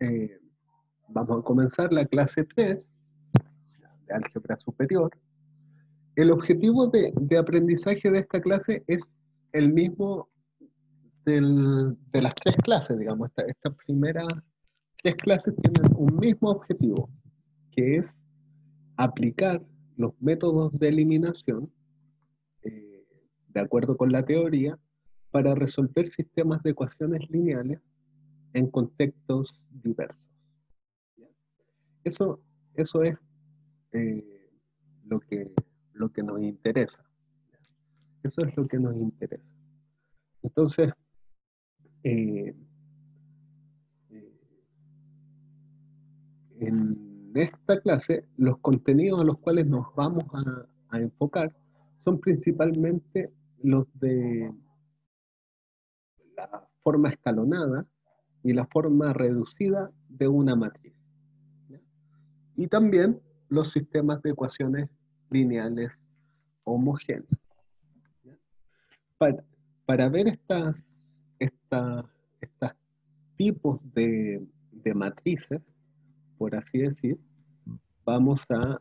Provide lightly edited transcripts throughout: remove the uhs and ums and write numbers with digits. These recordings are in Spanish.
Eh, Vamos a comenzar la clase 3 de álgebra superior. El objetivo de aprendizaje de esta clase es el mismo de las tres clases, digamos. Estas primeras tres clases tienen un mismo objetivo, que es aplicar los métodos de eliminación eh, de acuerdo con la teoría para resolver sistemas de ecuaciones lineales en contextos diversos. Eso, eso es eh, lo que, lo que nos interesa. Eso es lo que nos interesa. Entonces, eh, eh, en esta clase, los contenidos a los cuales nos vamos a enfocar son principalmente los de la forma escalonada y la forma reducida de una matriz. ¿Ya? Y también los sistemas de ecuaciones lineales homogéneas. ¿Ya? Para, para ver estas tipos de matrices, por así decir, vamos a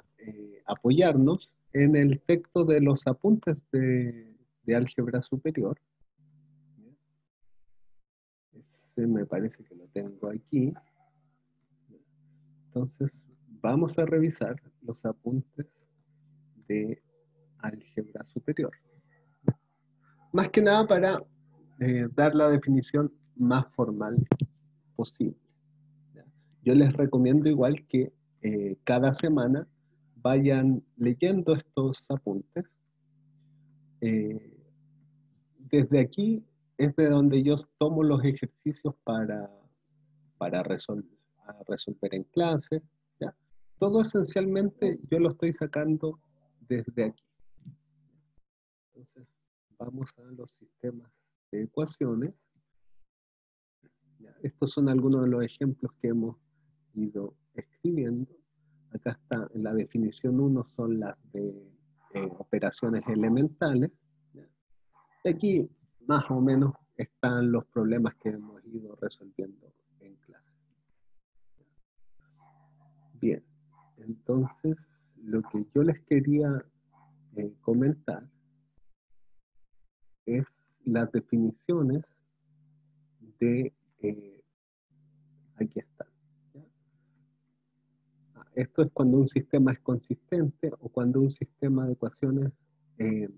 apoyarnos en el texto de los apuntes de álgebra superior. Ese me parece que lo tengo aquí. Entonces, vamos a revisar los apuntes de álgebra superior. Más que nada para dar la definición más formal posible. ¿Ya? Yo les recomiendo igual que cada semana vayan leyendo estos apuntes. Desde aquí es de donde yo tomo los ejercicios para resolver en clase. ¿Ya? Todo esencialmente yo lo estoy sacando desde aquí. Entonces, vamos a los sistemas de ecuaciones. ¿Ya? Estos son algunos de los ejemplos que hemos ido escribiendo. Acá está en la definición 1, son las de operaciones elementales. ¿Ya? Y aquí más o menos están los problemas que hemos ido resolviendo en clase. Bien, entonces lo que yo les quería comentar es las definiciones de, aquí están. ¿Ya? Esto es cuando un sistema es consistente o cuando un sistema de ecuaciones eh,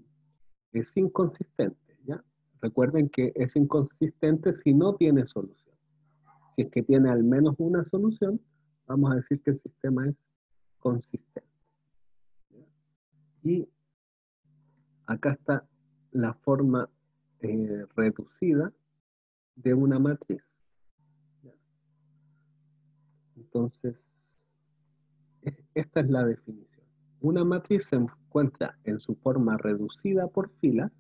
es inconsistente. ¿Ya? Recuerden que es inconsistente si no tiene solución. Si es que tiene al menos una solución, vamos a decir que el sistema es consistente. ¿Ya? Y acá está la forma reducida de una matriz. ¿Ya? Entonces, esta es la definición. Una matriz se encuentra en su forma reducida por filas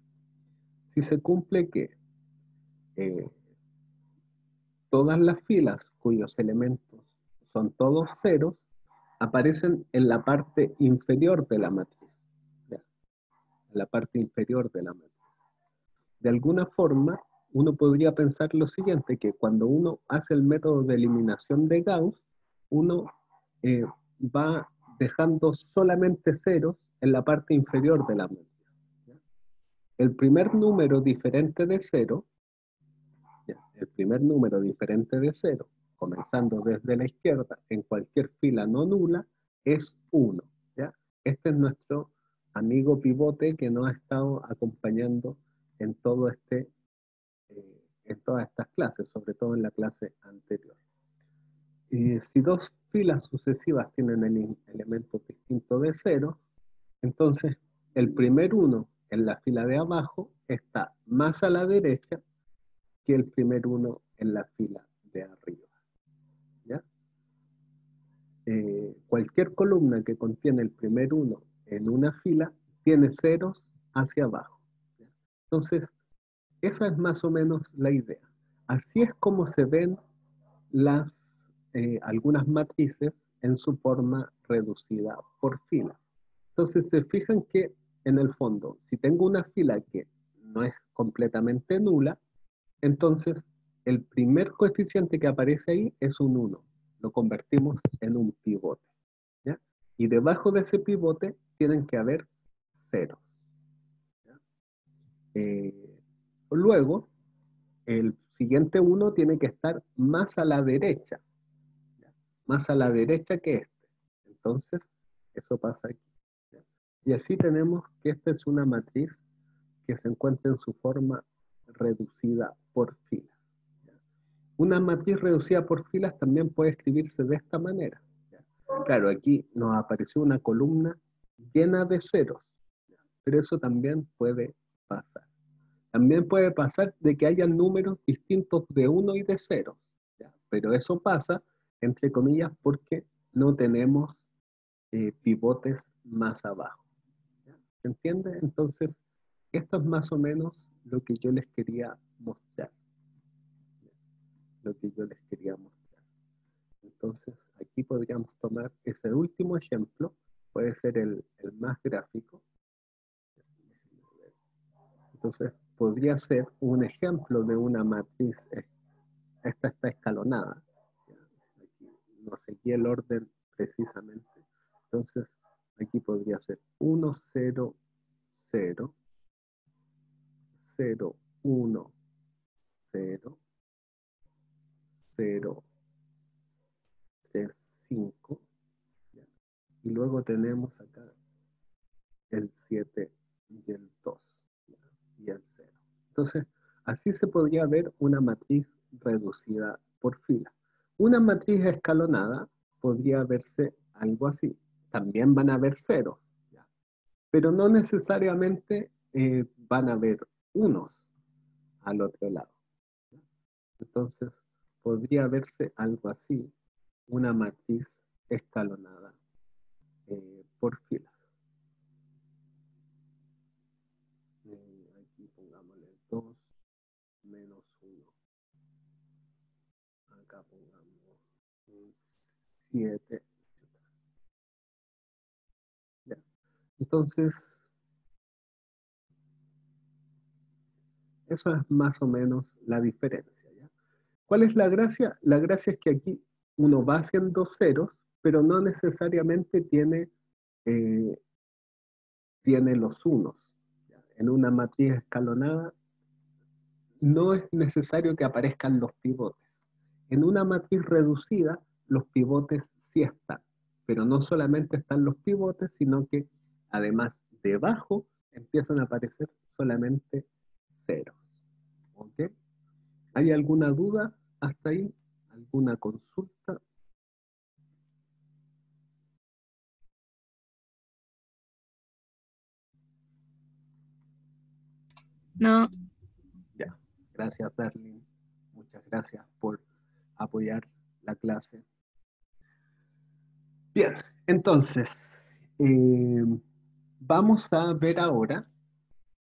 si se cumple que eh, todas las filas cuyos elementos son todos ceros aparecen en la parte inferior de la matriz. ¿Ya? En la parte inferior de la matriz. De alguna forma, uno podría pensar lo siguiente, que cuando uno hace el método de eliminación de Gauss, uno eh, va dejando solamente ceros en la parte inferior de la matriz. ¿Ya? El primer número diferente de cero, ¿ya? El primer número diferente de cero, comenzando desde la izquierda en cualquier fila no nula, es 1. ¿Ya? Este es nuestro amigo pivote que nos ha estado acompañando en todo en todas estas clases, sobre todo en la clase anterior. Si dos filas sucesivas tienen elementos distintos de cero, entonces el primer uno en la fila de abajo está más a la derecha que el primer uno en la fila de arriba. ¿Ya? Cualquier columna que contiene el primer uno en una fila tiene ceros hacia abajo. ¿Ya? Entonces, esa es más o menos la idea. Así es como se ven algunas matrices en su forma reducida por filas. Entonces se fijan que en el fondo, si tengo una fila que no es completamente nula, entonces el primer coeficiente que aparece ahí es un 1. Lo convertimos en un pivote. ¿Ya? Y debajo de ese pivote tienen que haber ceros. Luego, el siguiente 1 tiene que estar más a la derecha. ¿Ya? Más a la derecha que este. Entonces, eso pasa aquí. ¿Ya? Y así tenemos que esta es una matriz que se encuentra en su forma reducida por filas. ¿Ya? Una matriz reducida por filas también puede escribirse de esta manera. ¿Ya? Claro, aquí nos apareció una columna llena de ceros, ¿ya? Pero eso también puede pasar. También puede pasar de que haya números distintos de 1 y de 0, ¿ya? Pero eso pasa, entre comillas, porque no tenemos pivotes más abajo. ¿Ya? ¿Se entiende? Entonces, esto es más o menos lo que yo les quería mostrar. Lo que yo les quería mostrar. Entonces, aquí podríamos tomar ese último ejemplo, puede ser el más gráfico. Entonces, podría ser un ejemplo de una matriz. Esta está escalonada. Aquí no seguí el orden precisamente. Entonces, aquí podría ser 1, 0, 0, 0, 1, 0, 0, 3, 5. ¿Ya? Y luego tenemos acá el 7 y el 2. ¿Ya? Y el 0. Entonces, así se podría ver una matriz reducida por fila. Una matriz escalonada podría verse algo así. También van a haber ceros, ¿ya? Pero no necesariamente van a haber unos al otro lado, ¿ya? Entonces, podría verse algo así, una matriz escalonada por filas. Aquí pongámosle 2 menos 1. Acá pongamos un 7. Ya. Entonces, eso es más o menos la diferencia, ¿ya? ¿Cuál es la gracia? La gracia es que aquí uno va haciendo ceros, pero no necesariamente eh, tiene los unos, ¿ya? En una matriz escalonada no es necesario que aparezcan los pivotes. En una matriz reducida, los pivotes sí están, pero no solamente están los pivotes, sino que además debajo empiezan a aparecer solamente ceros. ¿Ok? ¿Hay alguna duda hasta ahí? ¿Alguna consulta? No. Ya. Gracias, Darlene. Muchas gracias por apoyar la clase. Bien, entonces, vamos a ver ahora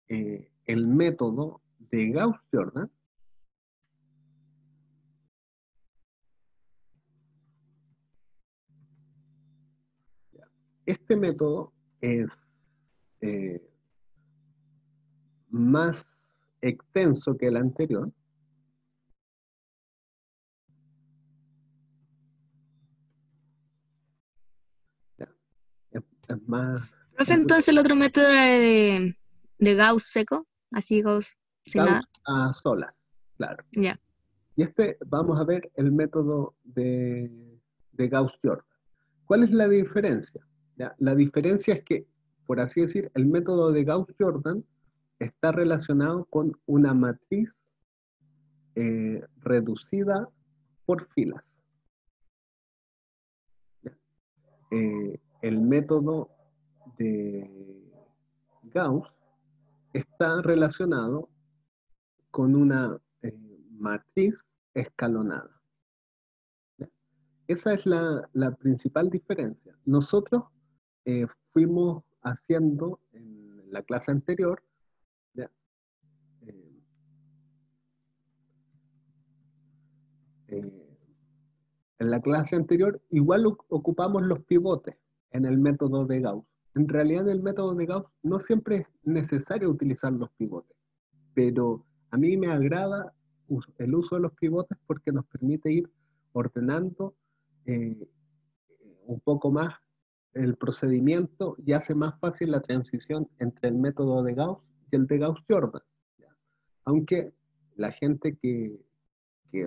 el método de Gauss-Jordan. Este método es eh, más extenso que el anterior. Ya, es más, Profe, es entonces el otro método era de Gauss seco, así Gauss sin Gauss nada. a solas, claro. Ya. Y vamos a ver el método de Gauss-Jordan. ¿Cuál es la diferencia? ¿Ya? La diferencia es que, por así decir, el método de Gauss-Jordan está relacionado con una matriz reducida por filas. ¿Ya? El método de Gauss está relacionado con una matriz escalonada. ¿Ya? Esa es la principal diferencia. Nosotros fuimos haciendo en la clase anterior, ¿ya? Eh, eh, en la clase anterior igual ocupamos los pivotes en el método de Gauss. En realidad en el método de Gauss no siempre es necesario utilizar los pivotes, pero a mí me agrada el uso de los pivotes porque nos permite ir ordenando eh, un poco más el procedimiento y hace más fácil la transición entre el método de Gauss y el de Gauss-Jordan. Aunque la gente que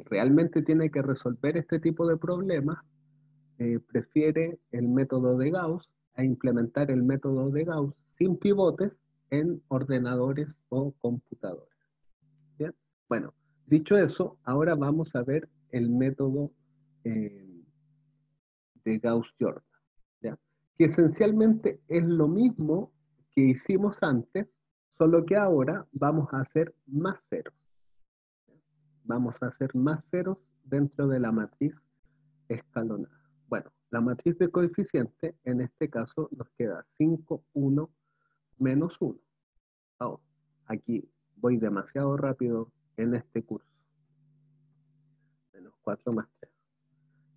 realmente tiene que resolver este tipo de problemas prefiere el método de Gauss a implementar el método de Gauss sin pivotes en ordenadores o computadores. ¿Bien? Bueno, dicho eso, ahora vamos a ver el método de Gauss-Jordan, ¿ya? Que esencialmente es lo mismo que hicimos antes, solo que ahora vamos a hacer más ceros. Vamos a hacer más ceros dentro de la matriz escalonada. Bueno, la matriz de coeficiente, en este caso, nos queda 5, 1, menos 1. Oh, aquí voy demasiado rápido en este curso. Menos 4 más 3.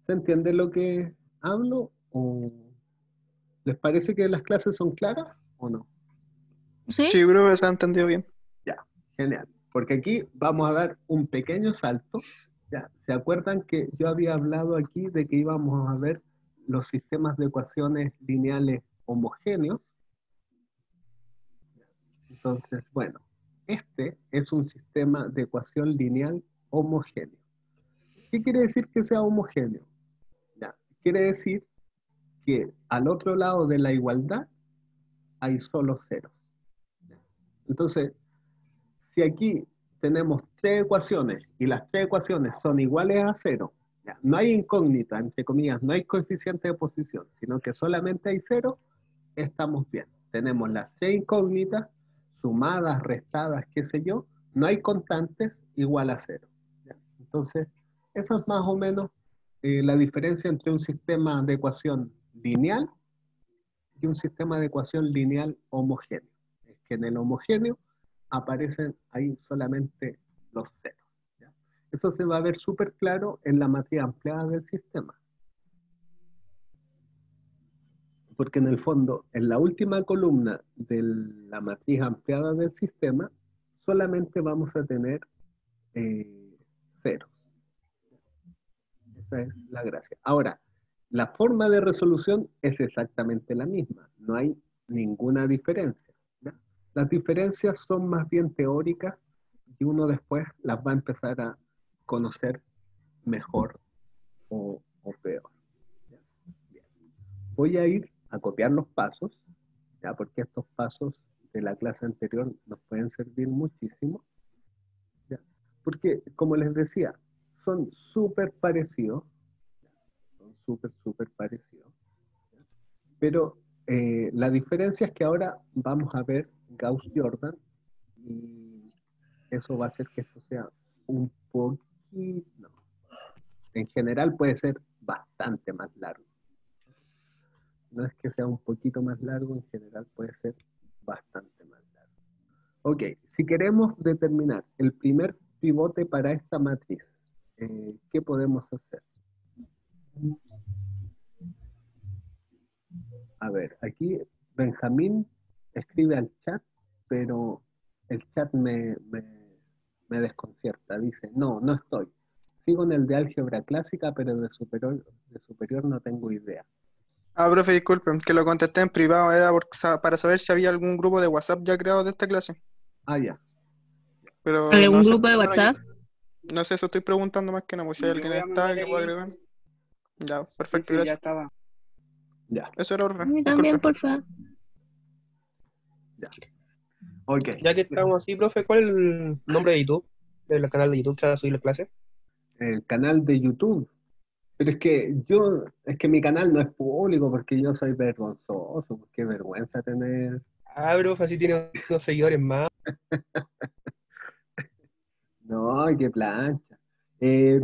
¿Se entiende lo que hablo? ¿O les parece que las clases son claras o no? ¿Sí? Sí, profe, se ha entendido bien. Ya, genial. Porque aquí vamos a dar un pequeño salto. ¿Ya? ¿Se acuerdan que yo había hablado aquí de que íbamos a ver los sistemas de ecuaciones lineales homogéneos? Entonces, bueno, este es un sistema de ecuación lineal homogéneo. ¿Qué quiere decir que sea homogéneo? Ya, quiere decir que al otro lado de la igualdad hay solo ceros. Entonces, si aquí tenemos tres ecuaciones y las tres ecuaciones son iguales a cero, ya, no hay incógnita, entre comillas, no hay coeficiente de posición, sino que solamente hay cero, estamos bien. Tenemos las tres incógnitas, sumadas, restadas, qué sé yo, no hay constantes igual a cero. ¿Ya? Entonces, eso es más o menos la diferencia entre un sistema de ecuación lineal y un sistema de ecuación lineal homogéneo. Es que en el homogéneo aparecen ahí solamente los ceros. ¿Ya? Eso se va a ver súper claro en la matriz ampliada del sistema. Porque en el fondo, en la última columna de la matriz ampliada del sistema, solamente vamos a tener ceros. Esa es la gracia. Ahora, la forma de resolución es exactamente la misma. No hay ninguna diferencia. ¿Ya? Las diferencias son más bien teóricas y uno después las va a empezar a conocer mejor o peor. ¿Ya? Bien. Voy a ir a copiar los pasos, ¿ya? Porque estos pasos de la clase anterior nos pueden servir muchísimo. ¿Ya? Porque, como les decía, son súper parecidos, son súper parecidos. ¿Ya? Pero la diferencia es que ahora vamos a ver Gauss-Jordan y eso va a hacer que esto sea un poquito, no, en general puede ser bastante más largo. No es que sea un poquito más largo, en general puede ser bastante más largo. Ok, si queremos determinar el primer pivote para esta matriz, ¿qué podemos hacer? A ver, aquí Benjamín escribe al chat, pero el chat me desconcierta. Dice, no, no estoy. Sigo en el de álgebra clásica, pero de superior no tengo idea. Ah, profe, disculpen, que lo contesté en privado, era para saber si había algún grupo de WhatsApp ya creado de esta clase. Ah, ya. Pero ¿Hay no algún sé, grupo de bueno, WhatsApp? no sé, eso estoy preguntando más que nada, pues si hay Yo alguien voy a está mandar que pueda ahí. agregar. Ya, Sí, perfecto, sí, ya gracias. estaba. Ya, Eso era, A profe, mí también, disculpe. porfa. ya. Ok. Ya que estamos así, profe, ¿cuál es el nombre de YouTube? Del canal de YouTube que va a subir la clase. El canal de YouTube. Pero es que mi canal no es público porque yo soy vergonzoso. Qué vergüenza tener. Ah, profe, así tiene unos seguidores más. No, qué plancha.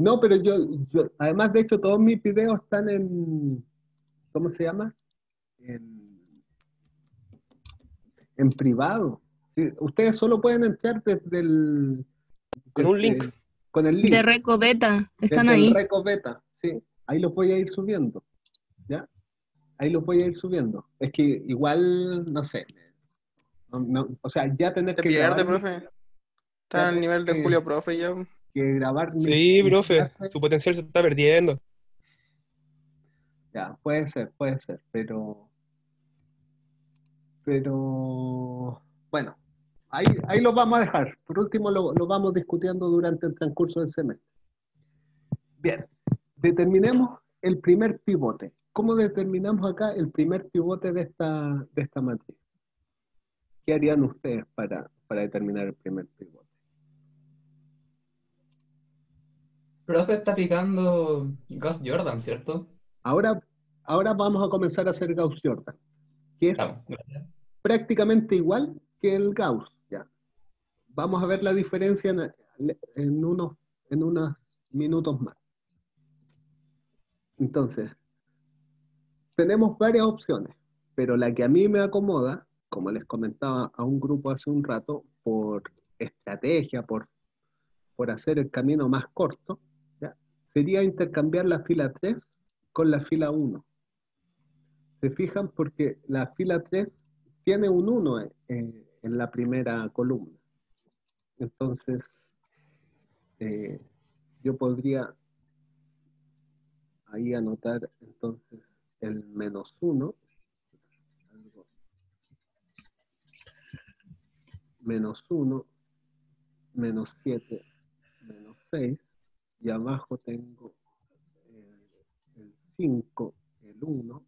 No, pero además de hecho, todos mis videos están en, ¿cómo se llama? En privado. Sí, ustedes solo pueden entrar Con un link. desde- con el De link, Reco Beta, están desde el ahí. Reco Beta. Sí, ahí los voy a ir subiendo. ¿Ya? Ahí los voy a ir subiendo. Es que igual, no sé. O sea, ya tener Se que grabar pierde, el, profe. ya Está al tener nivel de que, Julio, profe, ya. que grabar Sí, mis profe, clases. su potencial se está perdiendo. Ya, puede ser, pero bueno, ahí lo vamos a dejar. Por último, lo vamos discutiendo durante el transcurso del semestre. Bien, determinemos el primer pivote. ¿Cómo determinamos acá el primer pivote de esta matriz? ¿Qué harían ustedes para determinar el primer pivote? Profe está aplicando Gus Jordan, ¿cierto? Ahora, ahora vamos a comenzar a hacer Gauss-Jordan, que es Estamos, gracias. prácticamente igual que el Gauss. ¿Ya? Vamos a ver la diferencia en unos minutos más. Entonces, tenemos varias opciones, pero la que a mí me acomoda, como les comentaba a un grupo hace un rato, por estrategia, por hacer el camino más corto, ¿ya? Sería intercambiar la fila 3 con la fila 1. ¿Se fijan? Porque la fila 3 tiene un 1 en la primera columna. Entonces, eh, yo podría ahí anotar entonces el menos 1, menos 1, menos 7, menos 6, y abajo tengo el 5, el 1,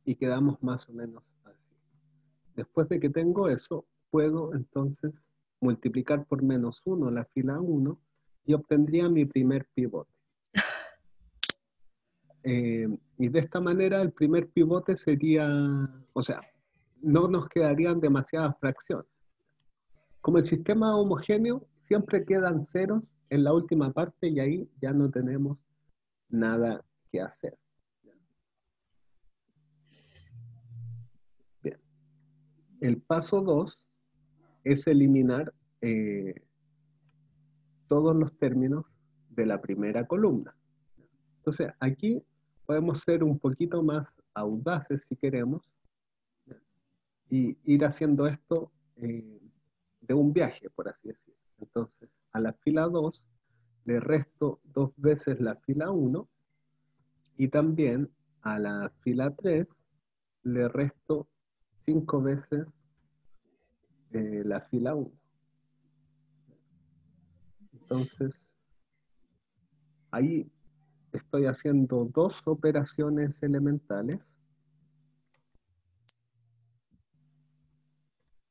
y quedamos más o menos así. Después de que tengo eso, puedo entonces multiplicar por menos 1 la fila 1 y obtendría mi primer pivote. Y de esta manera el primer pivote sería, o sea, no nos quedarían demasiadas fracciones. Como el sistema es homogéneo, siempre quedan ceros en la última parte y ahí ya no tenemos nada que hacer. Bien. El paso 2 es eliminar todos los términos de la primera columna. Entonces, aquí podemos ser un poquito más audaces si queremos y ir haciendo esto de un viaje, por así decirlo. Entonces, a la fila 2 le resto 2 veces la fila 1 y también a la fila 3 le resto 5 veces la fila 1. Entonces, ahí estoy haciendo dos operaciones elementales.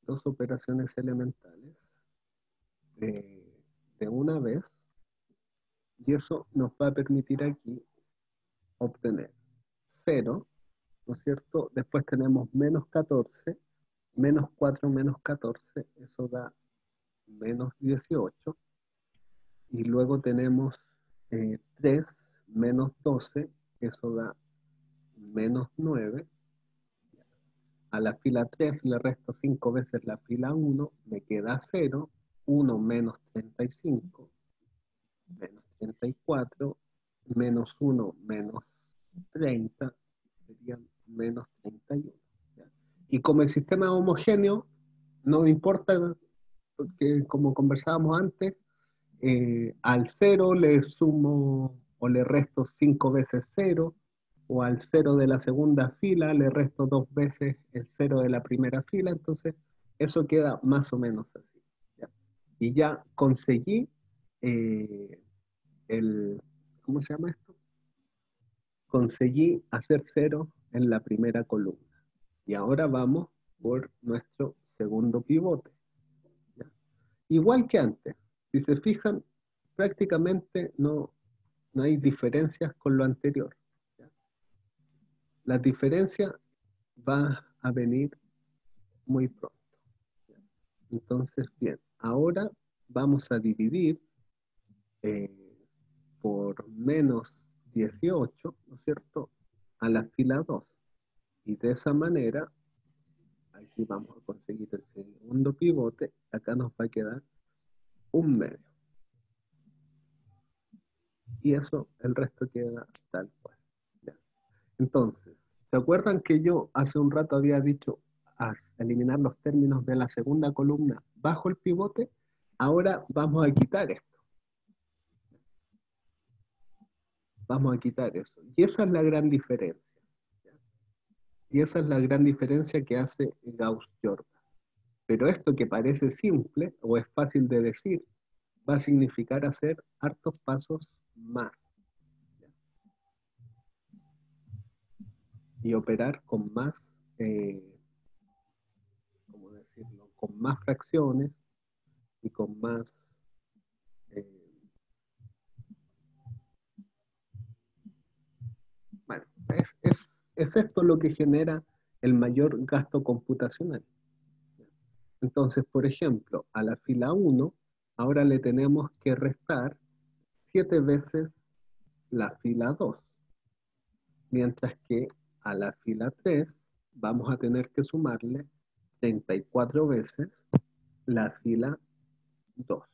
Dos operaciones elementales de una vez. Y eso nos va a permitir aquí obtener 0, ¿no es cierto? Después tenemos menos 14, menos 4 menos 14, eso da menos 18. Y luego tenemos 3 menos 12, eso da menos 9. A la fila 3 le resto 5 veces la fila 1, me queda 0, 1 menos 35, menos 34, menos 1 menos 30, serían menos 31. ¿Ya? Y como el sistema es homogéneo, no importa, porque como conversábamos antes, al 0 le sumo o le resto 5 veces 0, o al 0 de la segunda fila le resto 2 veces el 0 de la primera fila, entonces eso queda más o menos así. ¿Ya? Y ya conseguí eh, ¿cómo se llama esto? Conseguí hacer 0 en la primera columna. Y ahora vamos por nuestro segundo pivote. ¿Ya? Igual que antes, si se fijan, prácticamente no hay diferencias con lo anterior. ¿Ya? La diferencia va a venir muy pronto. ¿Ya? Entonces, bien, ahora vamos a dividir eh, por menos 18, ¿no es cierto?, a la fila 2. Y de esa manera, aquí vamos a conseguir el segundo pivote, acá nos va a quedar un medio. Y eso, el resto queda tal cual. ¿Ya? Entonces, ¿se acuerdan que yo hace un rato había dicho eliminar los términos de la segunda columna bajo el pivote? Ahora vamos a quitar esto. Vamos a quitar eso. Y esa es la gran diferencia. Y esa es la gran diferencia que hace Gauss-Jordan. Pero esto que parece simple o es fácil de decir, va a significar hacer hartos pasos más. Y operar con más, ¿cómo decirlo? Con más fracciones y con más... bueno, es esto lo que genera el mayor gasto computacional. Entonces, por ejemplo, a la fila 1, ahora le tenemos que restar 7 veces la fila 2, mientras que a la fila 3 vamos a tener que sumarle 34 veces la fila 2.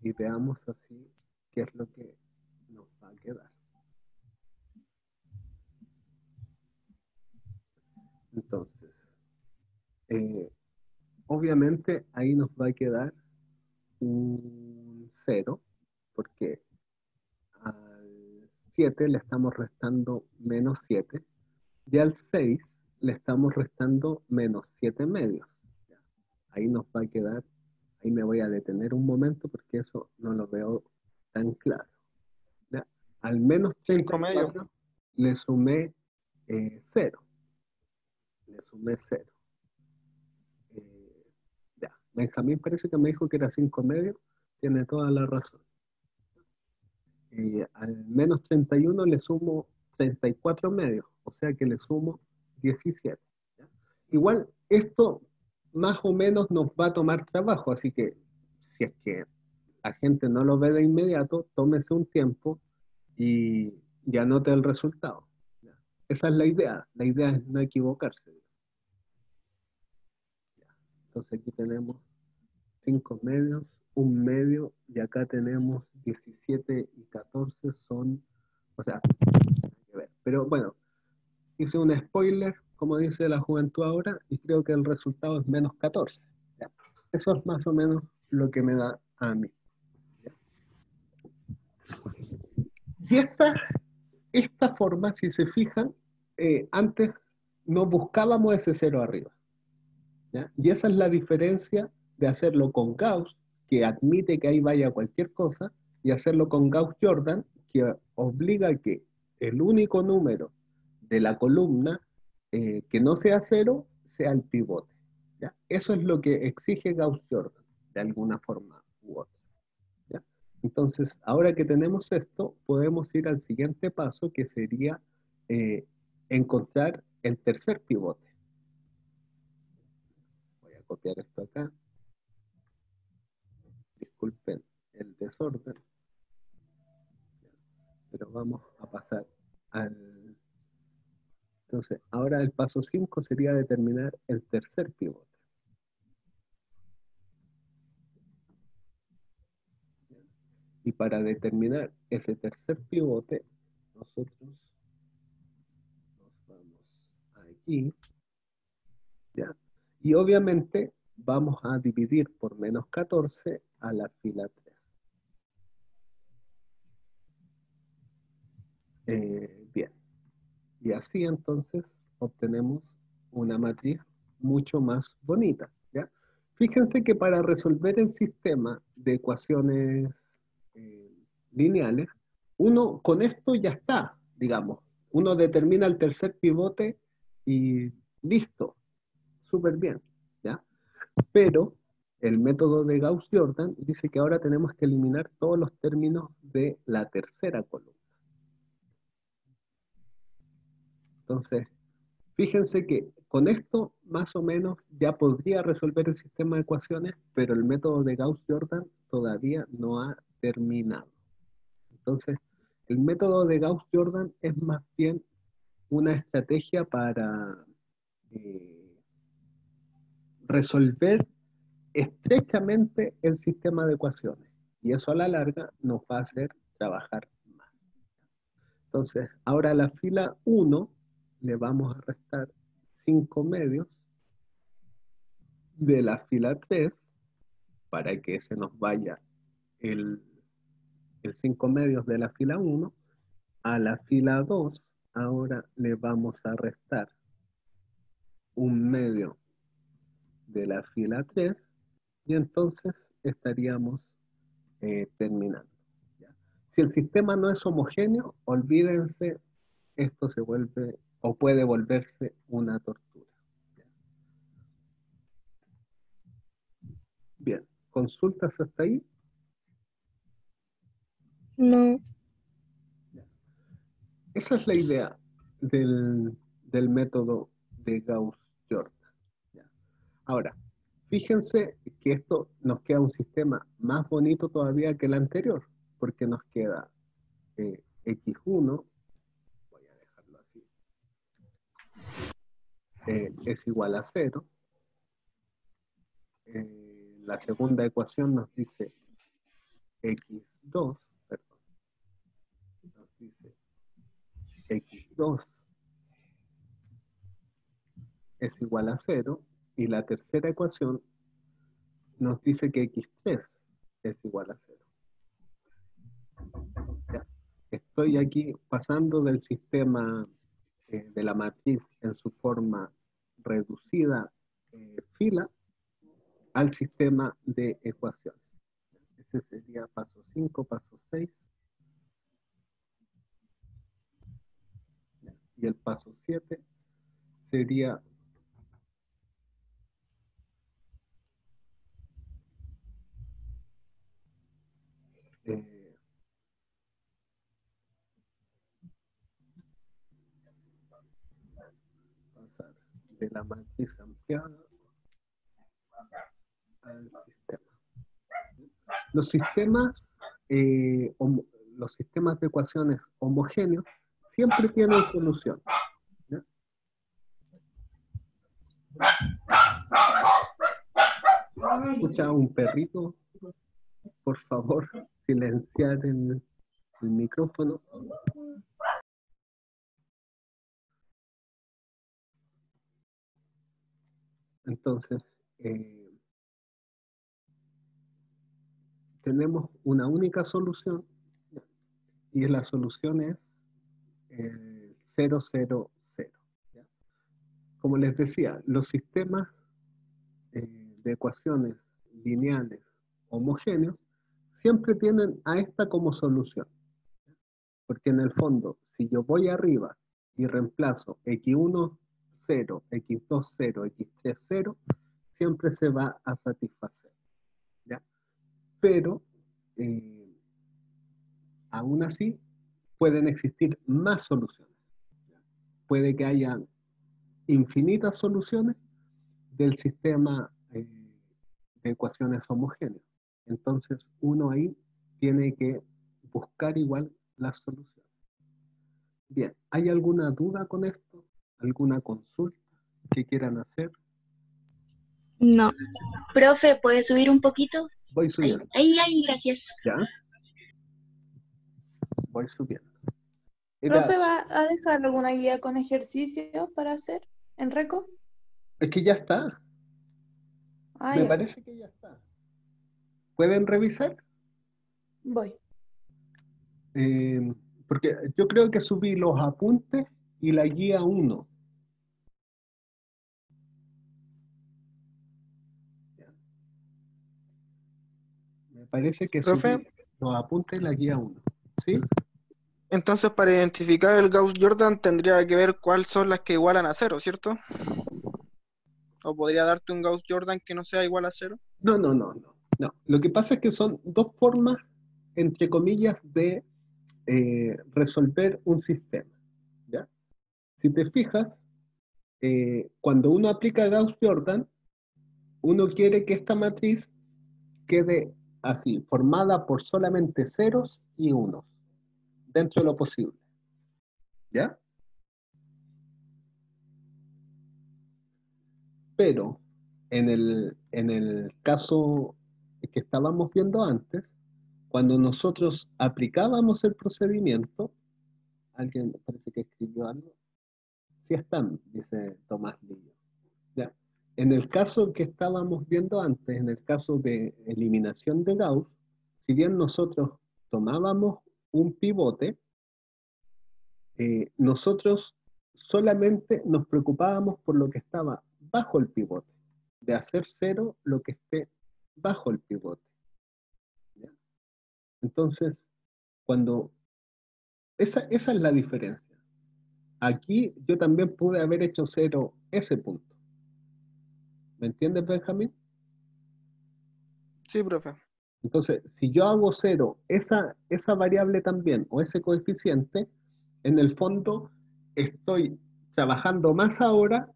Y veamos así qué es lo que nos va a quedar. Entonces, obviamente ahí nos va a quedar un 0, porque al 7 le estamos restando menos 7, y al 6 le estamos restando menos 7 medios. Ahí nos va a quedar, ahí me voy a detener un momento porque eso no lo veo tan claro. ¿Ya? Al menos 5 medios. 34 le sumé 0. Le sumé 0. Ya. Benjamín parece que me dijo que era 5 medios, tiene toda la razón. Al menos 31 le sumo 34 medios, o sea que le sumo 17. ¿Ya? Igual esto más o menos nos va a tomar trabajo, así que si es que la gente no lo ve de inmediato, tómese un tiempo y anote el resultado. ¿Ya? Esa es la idea es no equivocarse. ¿Ya? Entonces aquí tenemos 5 medios, 1 medio, y acá tenemos 17 y 14 son, o sea, nada que ver. Pero bueno, hice un spoiler, como dice la juventud ahora, y creo que el resultado es menos 14. ¿Ya? Eso es más o menos lo que me da a mí. ¿Ya? Y esta forma, si se fijan, antes no buscábamos ese cero arriba. ¿Ya? Y esa es la diferencia de hacerlo con Gauss, que admite que ahí vaya cualquier cosa, y hacerlo con Gauss-Jordan, que obliga a que el único número de la columna que no sea cero sea el pivote. ¿Ya? Eso es lo que exige Gauss-Jordan, de alguna forma u otra. ¿Ya? Entonces, ahora que tenemos esto, podemos ir al siguiente paso, que sería encontrar el tercer pivote. Voy a copiar esto acá. Disculpen el desorden, pero vamos a pasar al... Entonces, ahora el paso 5 sería determinar el tercer pivote. Y para determinar ese tercer pivote, nosotros nos vamos aquí, ¿ya? Y obviamente vamos a dividir por menos 14 a la fila 3. Bien. Y así entonces obtenemos una matriz mucho más bonita, ¿ya? Fíjense que para resolver el sistema de ecuaciones lineales, uno con esto ya está, digamos. Uno determina el tercer pivote y listo, súper bien, ¿ya? Pero el método de Gauss-Jordan dice que ahora tenemos que eliminar todos los términos de la tercera columna. Entonces, fíjense que con esto más o menos ya podría resolver el sistema de ecuaciones, pero el método de Gauss-Jordan todavía no ha terminado. Entonces, el método de Gauss-Jordan es más bien una estrategia para resolver estrechamente el sistema de ecuaciones. Y eso a la larga nos va a hacer trabajar más. Entonces, ahora a la fila 1 le vamos a restar 5 medios de la fila 3, para que se nos vaya el 5 medios de la fila 1, a la fila 2, ahora le vamos a restar 1 medio de la fila 3, y entonces estaríamos terminando. ¿Ya? Si el sistema no es homogéneo, olvídense, esto se vuelve o puede volverse una tortura. ¿Ya? Bien, ¿consultas hasta ahí? No. Esa es la idea del método de Gauss-Jordan. ¿Ya? Ahora, fíjense que esto nos queda un sistema más bonito todavía que el anterior, porque nos queda x1, voy a dejarlo así, es igual a 0. La segunda ecuación nos dice x2, perdón, nos dice x2 es igual a 0, y la tercera ecuación nos dice que x3 es igual a 0. ¿Ya? Estoy aquí pasando del sistema de la matriz en su forma reducida fila al sistema de ecuaciones. Ese sería paso 5, paso 6. Y el paso 7 sería pasar de la matriz ampliada al sistema. Los sistemas de ecuaciones homogéneos siempre tienen solución. ¿Ya? ¿Escucha un perrito? Por favor, silenciar el micrófono. Entonces, tenemos una única solución, y la solución es 0, 0, 0. ¿Ya? Como les decía, los sistemas de ecuaciones lineales homogéneos siempre tienen a esta como solución. Porque en el fondo, si yo voy arriba y reemplazo x1, 0, x2, 0, x3, 0, siempre se va a satisfacer. ¿Ya? Pero, aún así, pueden existir más soluciones. ¿Ya? Puede que haya infinitas soluciones del sistema de ecuaciones homogéneas. Entonces, uno ahí tiene que buscar igual las soluciones. Bien, ¿hay alguna duda con esto? ¿Alguna consulta que quieran hacer? No. Profe, ¿puede subir un poquito? Voy Ahí, subiendo. ahí, gracias. ¿Ya? Voy subiendo. ¿Profe va a dejar alguna guía con ejercicios para hacer en Reco? Es que ya está. Ah, Me ya. parece que ya está. ¿Pueden revisar? Voy. Porque yo creo que subí los apuntes y la guía 1. Me parece que Profe, subí los apuntes y la guía 1. ¿Sí? entonces para identificar el Gauss-Jordan tendría que ver cuáles son las que igualan a 0, ¿cierto? ¿O podría darte un Gauss-Jordan que no sea igual a 0? No. Lo que pasa es que son dos formas, entre comillas, de resolver un sistema. ¿Ya? Si te fijas, cuando uno aplica Gauss-Jordan, uno quiere que esta matriz quede así, formada por solamente ceros y unos, dentro de lo posible. ¿Ya? Pero en el caso que estábamos viendo antes, cuando nosotros aplicábamos el procedimiento, alguien parece que escribió algo, sí están, dice Tomás Lillo. ¿Ya? En el caso que estábamos viendo antes, en el caso de eliminación de Gauss, si bien nosotros tomábamos un pivote, nosotros solamente nos preocupábamos por lo que estaba bajo el pivote, de hacer cero lo que esté bajo el pivote. ¿Ya? Entonces, esa es la diferencia. Aquí yo también pude haber hecho cero ese punto. ¿Me entiendes, Benjamín? Sí, profe. Entonces, si yo hago cero esa variable también, o ese coeficiente, en el fondo estoy trabajando más ahora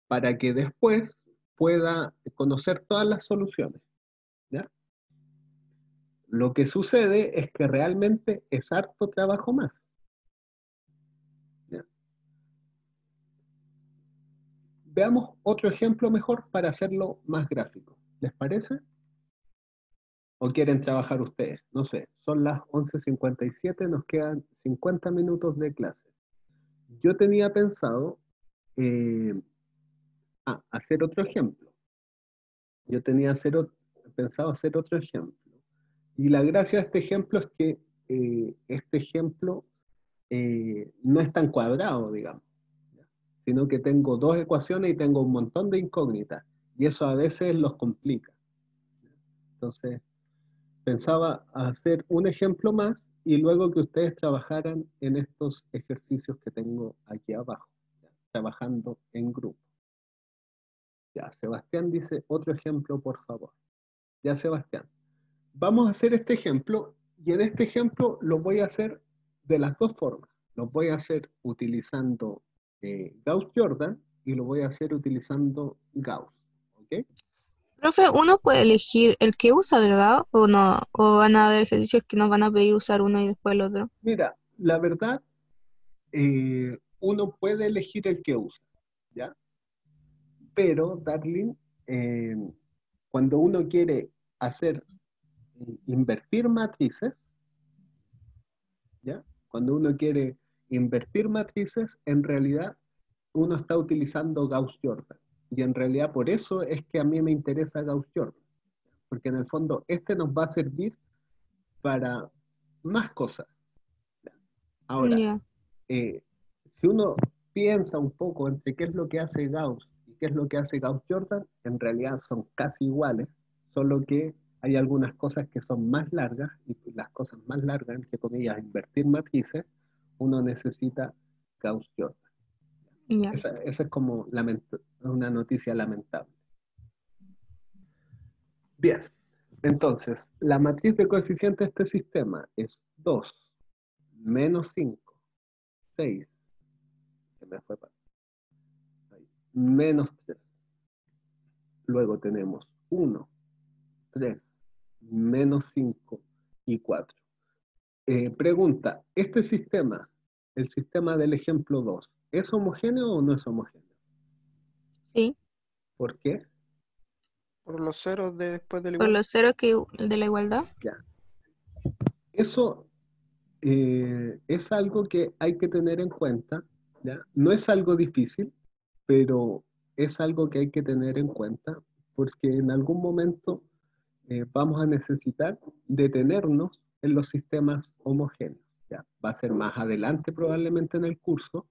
para que después pueda conocer todas las soluciones. ¿Ya? Lo que sucede es que realmente es harto trabajo más. ¿Ya? Veamos otro ejemplo mejor para hacerlo más gráfico. ¿Les parece? ¿O quieren trabajar ustedes? No sé, son las 11:57, nos quedan 50 minutos de clase. Yo tenía pensado hacer otro ejemplo. Yo tenía pensado hacer otro ejemplo. Y la gracia de este ejemplo es que este ejemplo no es tan cuadrado, digamos, ¿ya? Sino que tengo dos ecuaciones y tengo un montón de incógnitas. Y eso a veces los complica. Entonces, pensaba hacer un ejemplo más y luego que ustedes trabajaran en estos ejercicios que tengo aquí abajo, ¿ya? Trabajando en grupo. Ya, Sebastián dice otro ejemplo, por favor. Ya, Sebastián. Vamos a hacer este ejemplo y en este ejemplo lo voy a hacer de las dos formas. Lo voy a hacer utilizando Gauss-Jordan y lo voy a hacer utilizando Gauss. ¿Ok? Profe, uno puede elegir el que usa, ¿verdad? ¿O no? ¿O van a haber ejercicios que nos van a pedir usar uno y después el otro? Mira, la verdad, uno puede elegir el que usa, ¿ya? Pero, Darling, eh, cuando uno quiere hacer, invertir matrices, ¿ya? Cuando uno quiere invertir matrices, en realidad uno está utilizando Gauss-Jordan. Y en realidad por eso es que a mí me interesa Gauss-Jordan. Porque en el fondo este nos va a servir para más cosas. Ahora, Ya. si uno piensa un poco entre qué es lo que hace Gauss y qué es lo que hace Gauss-Jordan, en realidad son casi iguales, solo que hay algunas cosas que son más largas, y las cosas más largas, entre comillas, invertir matrices, uno necesita Gauss-Jordan. Ya. Esa es como una noticia lamentable. Bien, entonces, la matriz de coeficientes de este sistema es 2, menos 5, 6, se me fue para ahí, menos 3. Luego tenemos 1, 3, menos 5 y 4. Pregunta, ¿este sistema, el sistema del ejemplo 2, es homogéneo o no es homogéneo? Sí. ¿Por qué? Por los ceros de después del Por igual. los ceros que de la igualdad. Ya. Eso es algo que hay que tener en cuenta, ¿ya? No es algo difícil, pero es algo que hay que tener en cuenta porque en algún momento vamos a necesitar detenernos en los sistemas homogéneos. ¿Ya? Va a ser más adelante probablemente en el curso,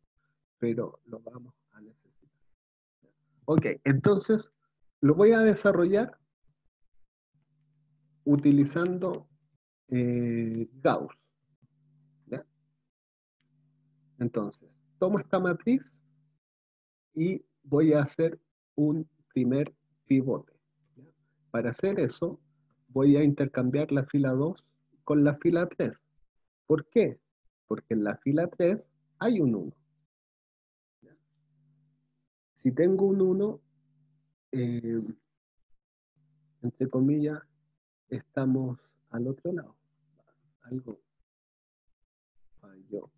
pero lo vamos a necesitar. Ok, entonces lo voy a desarrollar utilizando Gauss. ¿Ya? Entonces, tomo esta matriz y voy a hacer un primer pivote. ¿Ya? Para hacer eso, voy a intercambiar la fila 2 con la fila 3. ¿Por qué? Porque en la fila 3 hay un 1. ¿Ya? Si tengo un 1, eh, entre comillas, estamos al otro lado. Algo falló.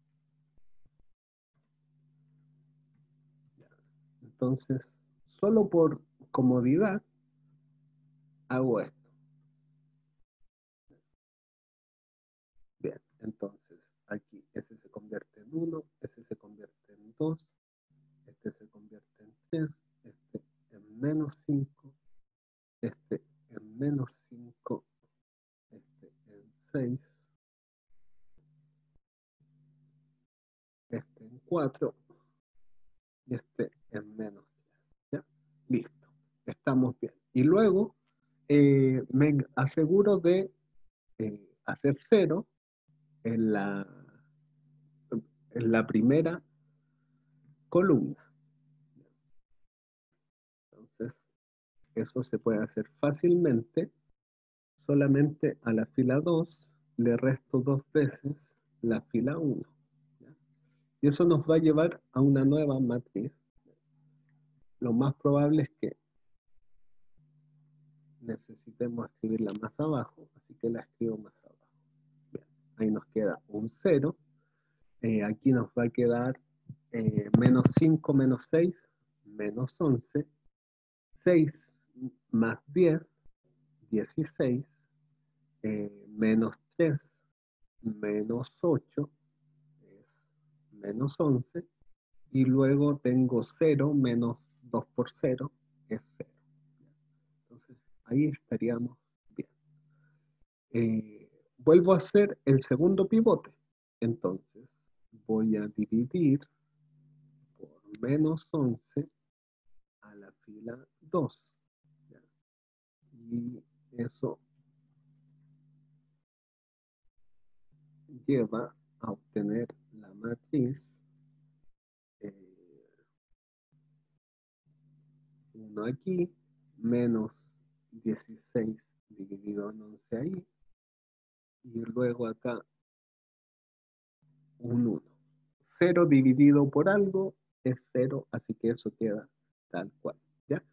¿Ya? Entonces, solo por comodidad, hago esto. Bien, entonces aquí ese se convierte en 1, ese se convierte en 2, este se convierte en 3, este en en menos 5, este en menos 5, este en 6, este en 4 y este en menos 10. ¿Ya? Listo, estamos bien. Y luego me aseguro de hacer 0 en la primera columna. Entonces, eso se puede hacer fácilmente. Solamente a la fila 2 le resto 2 veces la fila 1. ¿Ya? Y eso nos va a llevar a una nueva matriz. Lo más probable es que necesitemos escribirla más abajo, así que la escribo más abajo. Bien, ahí nos queda un 0. Aquí nos va a quedar menos 5 menos 6, menos 11. 6 más 10, 16. Menos 3, menos 8, es menos 11. Y luego tengo 0 menos 2 por 0, es 0. Entonces, ahí estaríamos bien. Vuelvo a hacer el segundo pivote. Entonces, voy a dividir por menos 11 a la fila 2. ¿Ya? Y eso lleva a obtener la matriz 1 aquí, menos 16 dividido en 11 ahí, y luego acá un 1. 0 dividido por algo es 0, así que eso queda tal cual. ¿Ya?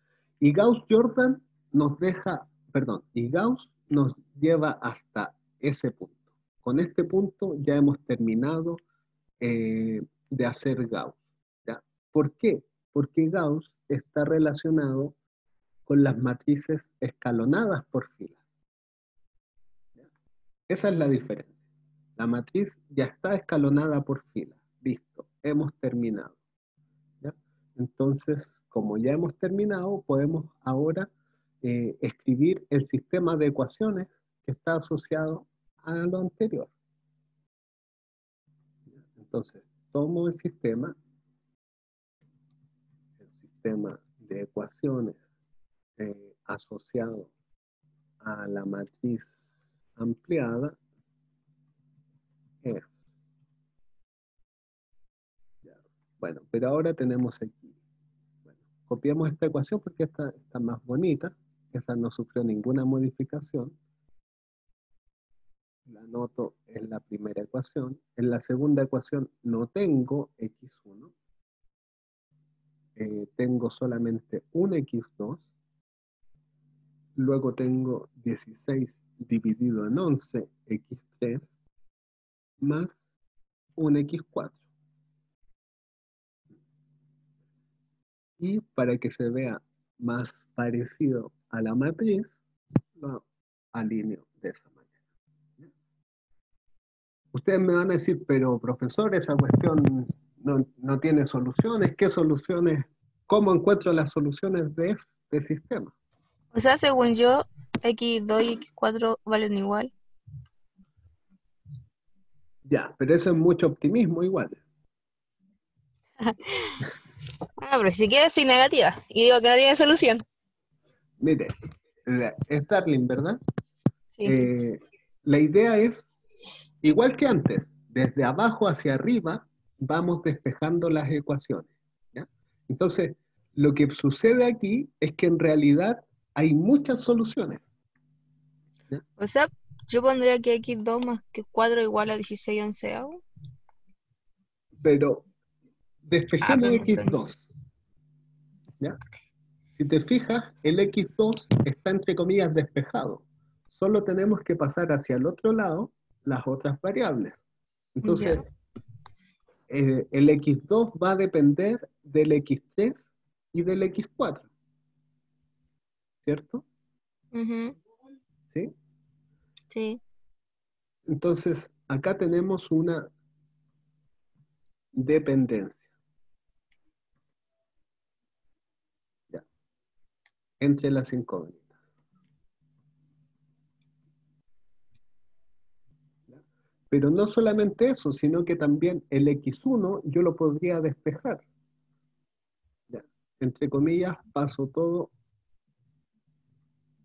Y Gauss-Jordan nos deja, perdón, y Gauss nos lleva hasta ese punto. Con este punto ya hemos terminado de hacer Gauss. ¿Ya? ¿Por qué? Porque Gauss está relacionado con las matrices escalonadas por filas. ¿Ya? Esa es la diferencia. La matriz ya está escalonada por filas. Listo, hemos terminado. ¿Ya? Entonces, como ya hemos terminado, podemos ahora escribir el sistema de ecuaciones que está asociado a lo anterior. ¿Ya? Entonces, tomo el sistema de ecuaciones asociado a la matriz ampliada es. Ya. Bueno, pero ahora tenemos aquí. Bueno, copiamos esta ecuación porque esta está más bonita. Esa no sufrió ninguna modificación. La anoto en la primera ecuación. En la segunda ecuación no tengo x1. Tengo solamente un x2. Luego tengo 16 dividido en 11 x3 más un x4. Y para que se vea más parecido a la matriz, lo alineo de esa manera. Ustedes me van a decir, pero profesor, esa cuestión no tiene soluciones. ¿Qué soluciones? ¿Cómo encuentro las soluciones de este sistema? O sea, según yo, X2 y X4 valen igual. Ya, pero eso es mucho optimismo igual. Ah, pero si quieres soy negativa y digo que no tiene solución. Mire, Starling, ¿verdad? Sí. La idea es, igual que antes, desde abajo hacia arriba, vamos despejando las ecuaciones. ¿Ya? Entonces, lo que sucede aquí es que en realidad hay muchas soluciones. ¿Ya? O sea, yo pondría que X2 más que 4 igual a 16 onceavos. Pero despejemos pero no entendí. X2. ¿Ya? Si te fijas, el X2 está entre comillas despejado. Solo tenemos que pasar hacia el otro lado las otras variables. Entonces, Ya. el X2 va a depender del X3 y del X4. ¿Cierto? Ujú, ¿Sí? sí. Entonces, acá tenemos una dependencia. Ya. entre las incógnitas. ¿Ya? Pero no solamente eso, sino que también el X1 yo lo podría despejar. ¿Ya? Entre comillas, paso todo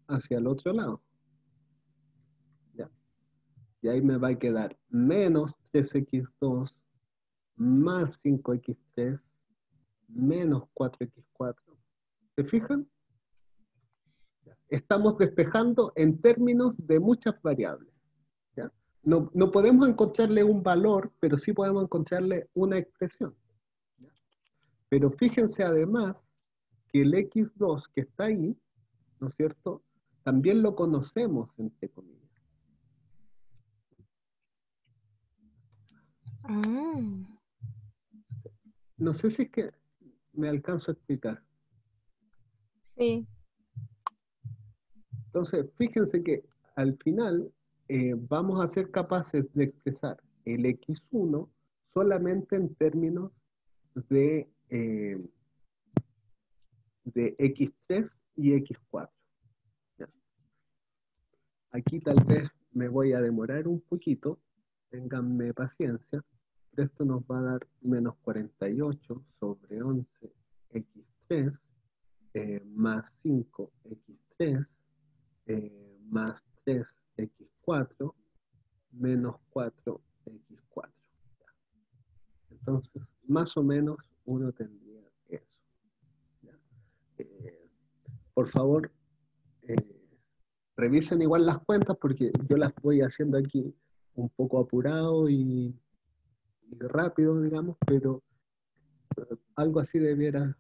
hacia el otro lado. ¿Ya? Y ahí me va a quedar menos 3x2 más 5x3 menos 4x4. ¿Se fijan? Estamos despejando en términos de muchas variables. ¿Ya? No podemos encontrarle un valor, pero sí podemos encontrarle una expresión. ¿Ya? Pero fíjense además que el x2 que está ahí, ¿no es cierto?, también lo conocemos, entre comillas. Ah, No sé si es que me alcanzo a explicar. sí. Entonces, fíjense que al final vamos a ser capaces de expresar el x1 solamente en términos de x3 y x4. ¿Ya? Aquí tal vez me voy a demorar un poquito, ténganme paciencia, pero esto nos va a dar menos 48 sobre 11 x3 más 5 x3 más 3x4 menos 4x4. Entonces, más o menos uno tendría eso. ¿Ya? Por favor, revisen igual las cuentas porque yo las voy haciendo aquí un poco apurado y rápido, digamos, pero algo así debiera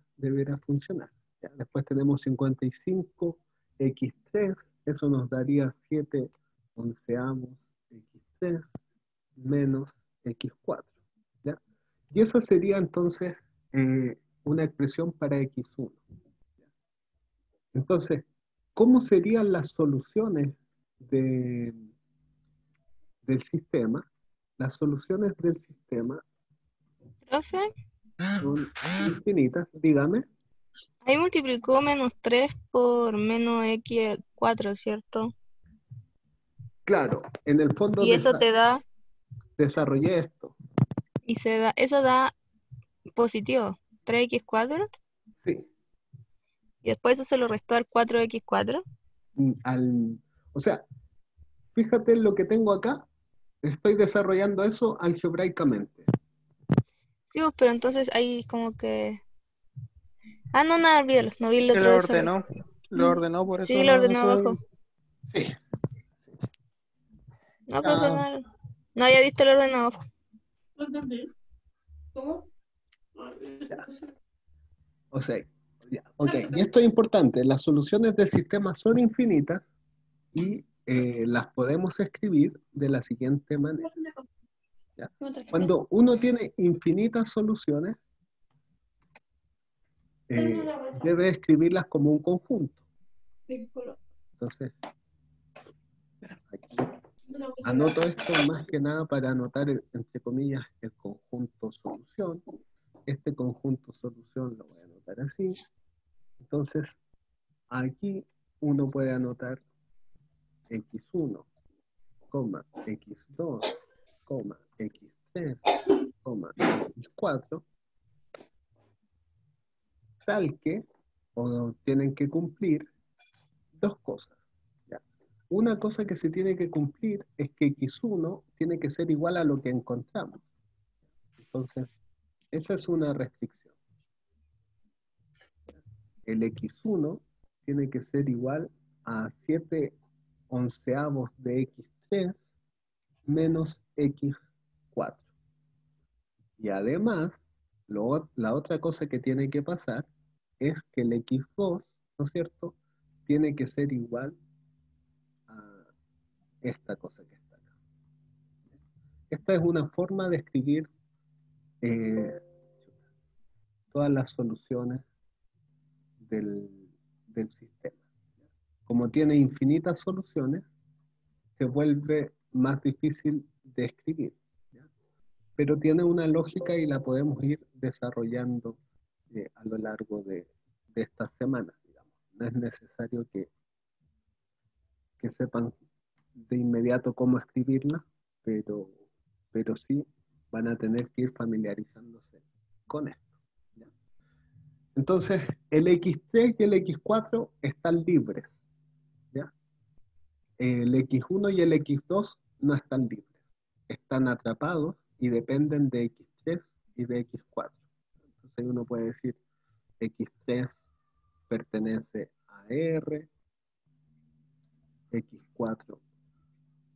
funcionar. ¿Ya? Después tenemos 55x3, eso nos daría 7 onceavos x3 menos x4. ¿Ya? Y esa sería entonces una expresión para x1. ¿Ya? Entonces, ¿cómo serían las soluciones del sistema? Las soluciones del sistema Profe, son infinitas, dígame. ahí multiplicó menos 3 por menos x al 4, ¿cierto? Claro, en el fondo Y eso te da, desarrollé esto. y eso da positivo, 3x4, Sí. y después eso se lo restó al 4x4. O sea, fíjate en lo que tengo acá. Estoy desarrollando eso algebraicamente. Sí, pues, pero entonces ahí como que... Ah, no, nada, olvídalo, no vi el Que otro lo desarrollo. ordenó. Lo ordenó, por Sí, eso lo no ordenó se abajo. ve. Sí. No, profe, Ah, no. No había visto el ordenado abajo. ya. O sea, ya, ok. Y esto es importante. Las soluciones del sistema son infinitas y las podemos escribir de la siguiente manera. ¿Ya? Cuando uno tiene infinitas soluciones, debe escribirlas como un conjunto. Entonces, aquí anoto esto más que nada para anotar, entre comillas, el conjunto solución. Este conjunto solución lo voy a anotar así. Entonces, aquí uno puede anotar x1, x2, x3, x4, tal que, o tienen que cumplir, dos cosas. ¿Ya? Una cosa que se tiene que cumplir es que x1 tiene que ser igual a lo que encontramos. Entonces, esa es una restricción. El x1 tiene que ser igual a 7 onceavos de x3 menos x4. Y además, la otra cosa que tiene que pasar es que el x2, ¿no es cierto?, tiene que ser igual a esta cosa que está acá. Esta es una forma de escribir todas las soluciones del sistema. Como tiene infinitas soluciones, se vuelve más difícil de escribir. ¿Ya? Pero tiene una lógica y la podemos ir desarrollando a lo largo de estas semanas, digamos. no es necesario que sepan de inmediato cómo escribirla, pero sí van a tener que ir familiarizándose con esto. ¿Ya? Entonces, el X3 y el X4 están libres. ¿Ya? El X1 y el X2 no están libres. Están atrapados y dependen de X3 y de X4. Entonces uno puede decir X3 pertenece a R, X4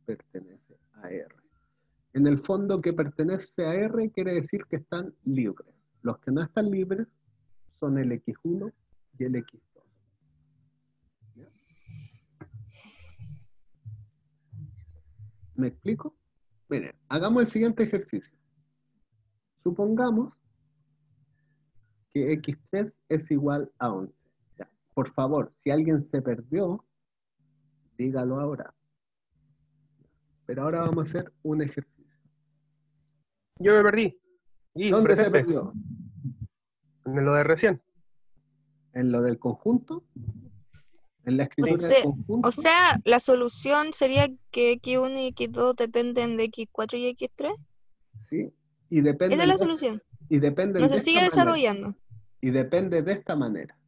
pertenece a R. En el fondo, que pertenece a R quiere decir que están libres. Los que no están libres son el X1 y el X2. ¿Ya? ¿Me explico? Miren, hagamos el siguiente ejercicio. Supongamos que X3 es igual a 11. Ya. Por favor, si alguien se perdió, dígalo ahora. Pero ahora vamos a hacer un ejercicio. Yo me perdí. Y ¿Dónde se presente. perdió? En lo de recién. ¿En lo del conjunto? ¿En la escritura del conjunto? O sea, la solución sería que X1 y X2 dependen de X4 y X3. Sí. Y dependen Esa es la de- solución. y dependen No de se sigue esta manera. desarrollando. Y depende de esta manera.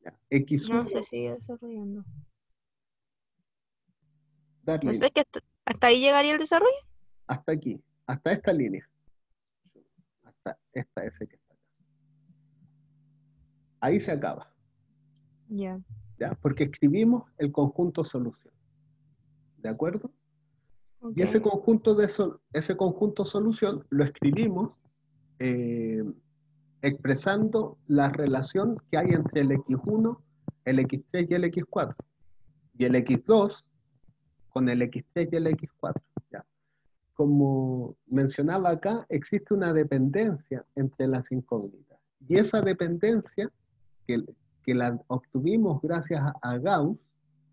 Ya. X1, No se sigue desarrollando. darle No sé, que hasta ahí llegaría el desarrollo. hasta aquí, hasta esta línea. Hasta esta S que está acá. Ahí se acaba. Ya. ¿Ya? Porque escribimos el conjunto solución. ¿De acuerdo? Ok. Y ese conjunto solución lo escribimos expresando la relación que hay entre el X1, el X3 y el X4. Y el X2 con el X3 y el X4. ¿Ya? Como mencionaba acá, existe una dependencia entre las incógnitas. Y esa dependencia, que la obtuvimos gracias a Gauss,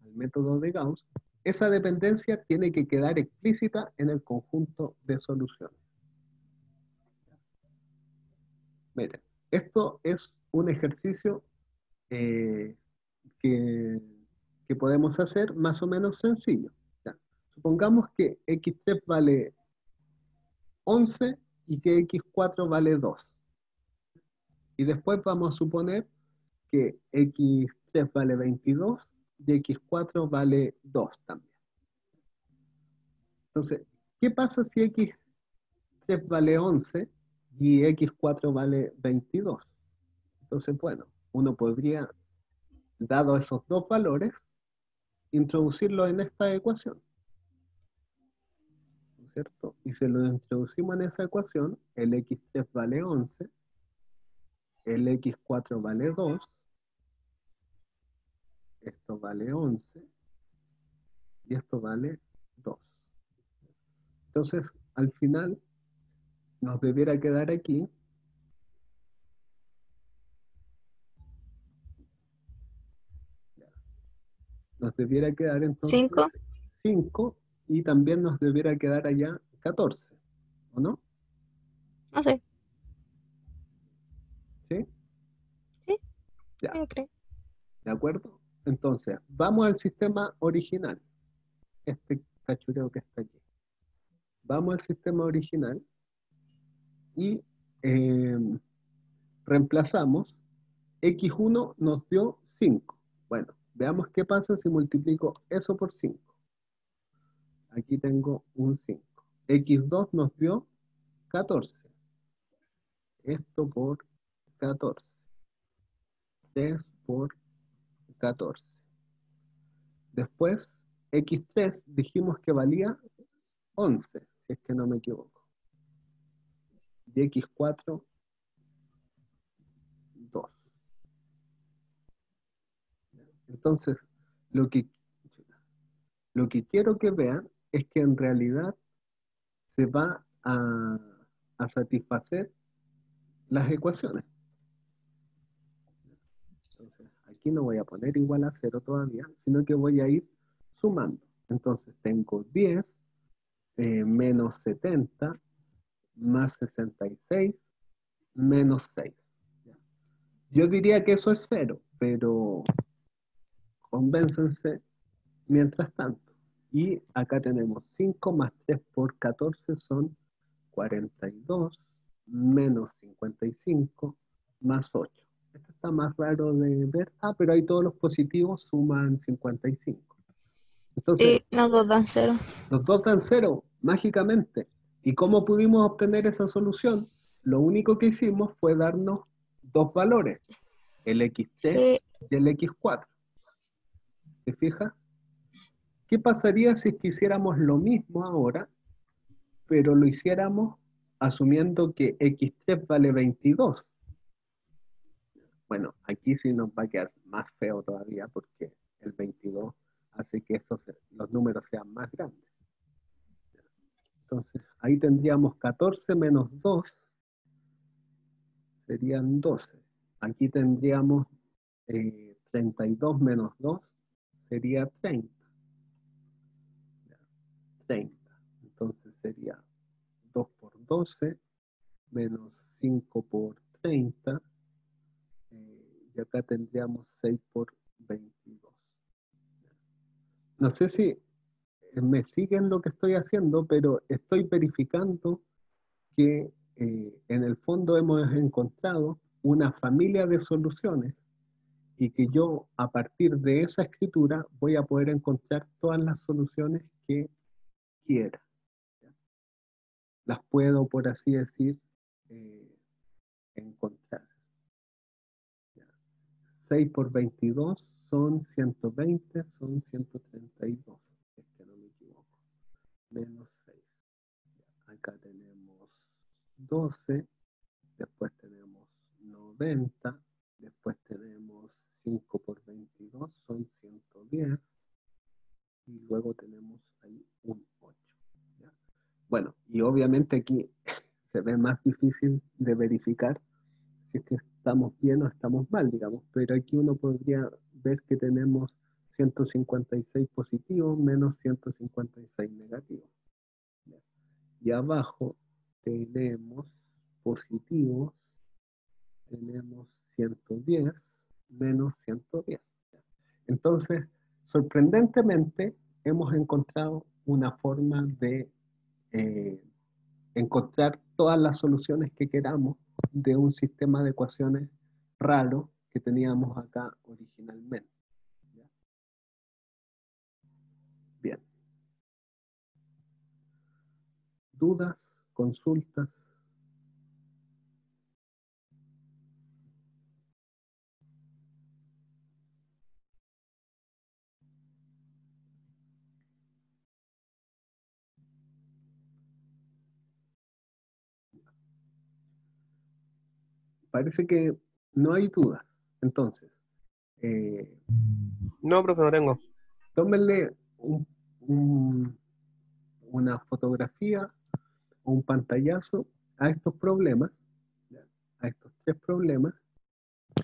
al método de Gauss, esa dependencia tiene que quedar explícita en el conjunto de soluciones. Miren, esto es un ejercicio que podemos hacer más o menos sencillo. ¿Ya? Supongamos que X3 vale 11 y que X4 vale 2. Y después vamos a suponer que X3 vale 22 y X4 vale 2 también. Entonces, ¿qué pasa si X3 vale 11 y X4 vale 22? Entonces, bueno, uno podría, dado esos dos valores, introducirlo en esta ecuación. ¿No es cierto? Y si lo introducimos en esa ecuación, el X3 vale 11, el X4 vale 2, esto vale 11 y esto vale 2. Entonces, al final, nos debiera quedar aquí entonces 5. 5 y también nos debiera quedar allá 14, ¿o no? No sé. ¿Sí? Sí, Ya, yo creo. ¿de acuerdo? Entonces, vamos al sistema original. Este cachureo que está aquí. Vamos al sistema original y reemplazamos. X1 nos dio 5. Bueno, veamos qué pasa si multiplico eso por 5. Aquí tengo un 5. X2 nos dio 14. Esto por 14. 3 por 14. Después, X3 dijimos que valía 11, si es que no me equivoco. Y X4, 2. Entonces, lo que quiero que vean es que en realidad se va a satisfacer las ecuaciones. Entonces, aquí no voy a poner igual a 0 todavía, sino que voy a ir sumando. Entonces, tengo 10 menos 70 más 66 menos 6. Yo diría que eso es 0, pero Convéncense mientras tanto. Y acá tenemos 5 más 3 por 14 son 42, menos 55, más 8. Esto está más raro de ver. Ah, pero ahí todos los positivos suman 55. Entonces, Sí, los dos dan 0. los dos dan 0, mágicamente. ¿Y cómo pudimos obtener esa solución? Lo único que hicimos fue darnos dos valores, el x3 Sí. y el x4. ¿Te fijas? ¿Qué pasaría si quisiéramos lo mismo ahora, pero lo hiciéramos asumiendo que x3 vale 22? Bueno, aquí sí nos va a quedar más feo todavía porque el 22 hace que los números sean más grandes. Entonces, ahí tendríamos 14 menos 2, serían 12. Aquí tendríamos 32 menos 2, sería 30. 30. Entonces sería 2 por 12 menos 5 por 30, y acá tendríamos 6 por 22. No sé si me siguen lo que estoy haciendo, pero estoy verificando que en el fondo hemos encontrado una familia de soluciones y que yo a partir de esa escritura voy a poder encontrar todas las soluciones que quiera. Las puedo, por así decir, encontrar. 6 por 22 son 120, son 132, es que no me equivoco. Menos 6. Acá tenemos 12, después tenemos 90, después tenemos 5 por 22, son 110, y luego tenemos ahí un 8. ¿Ya? Bueno, y obviamente aquí se ve más difícil de verificar si es que estamos bien o estamos mal, digamos, pero aquí uno podría ver que tenemos 156 positivos menos 156 negativos. ¿Ya? Y abajo tenemos positivos, tenemos 110 menos 110. Entonces, sorprendentemente, hemos encontrado una forma de encontrar todas las soluciones que queramos de un sistema de ecuaciones raro que teníamos acá originalmente. ¿Ya? Bien. ¿Dudas? ¿Consultas? Parece que no hay dudas. Entonces, No, profe, no tengo. tómenle una fotografía o un pantallazo a estos problemas, ¿ya? A estos 3 problemas,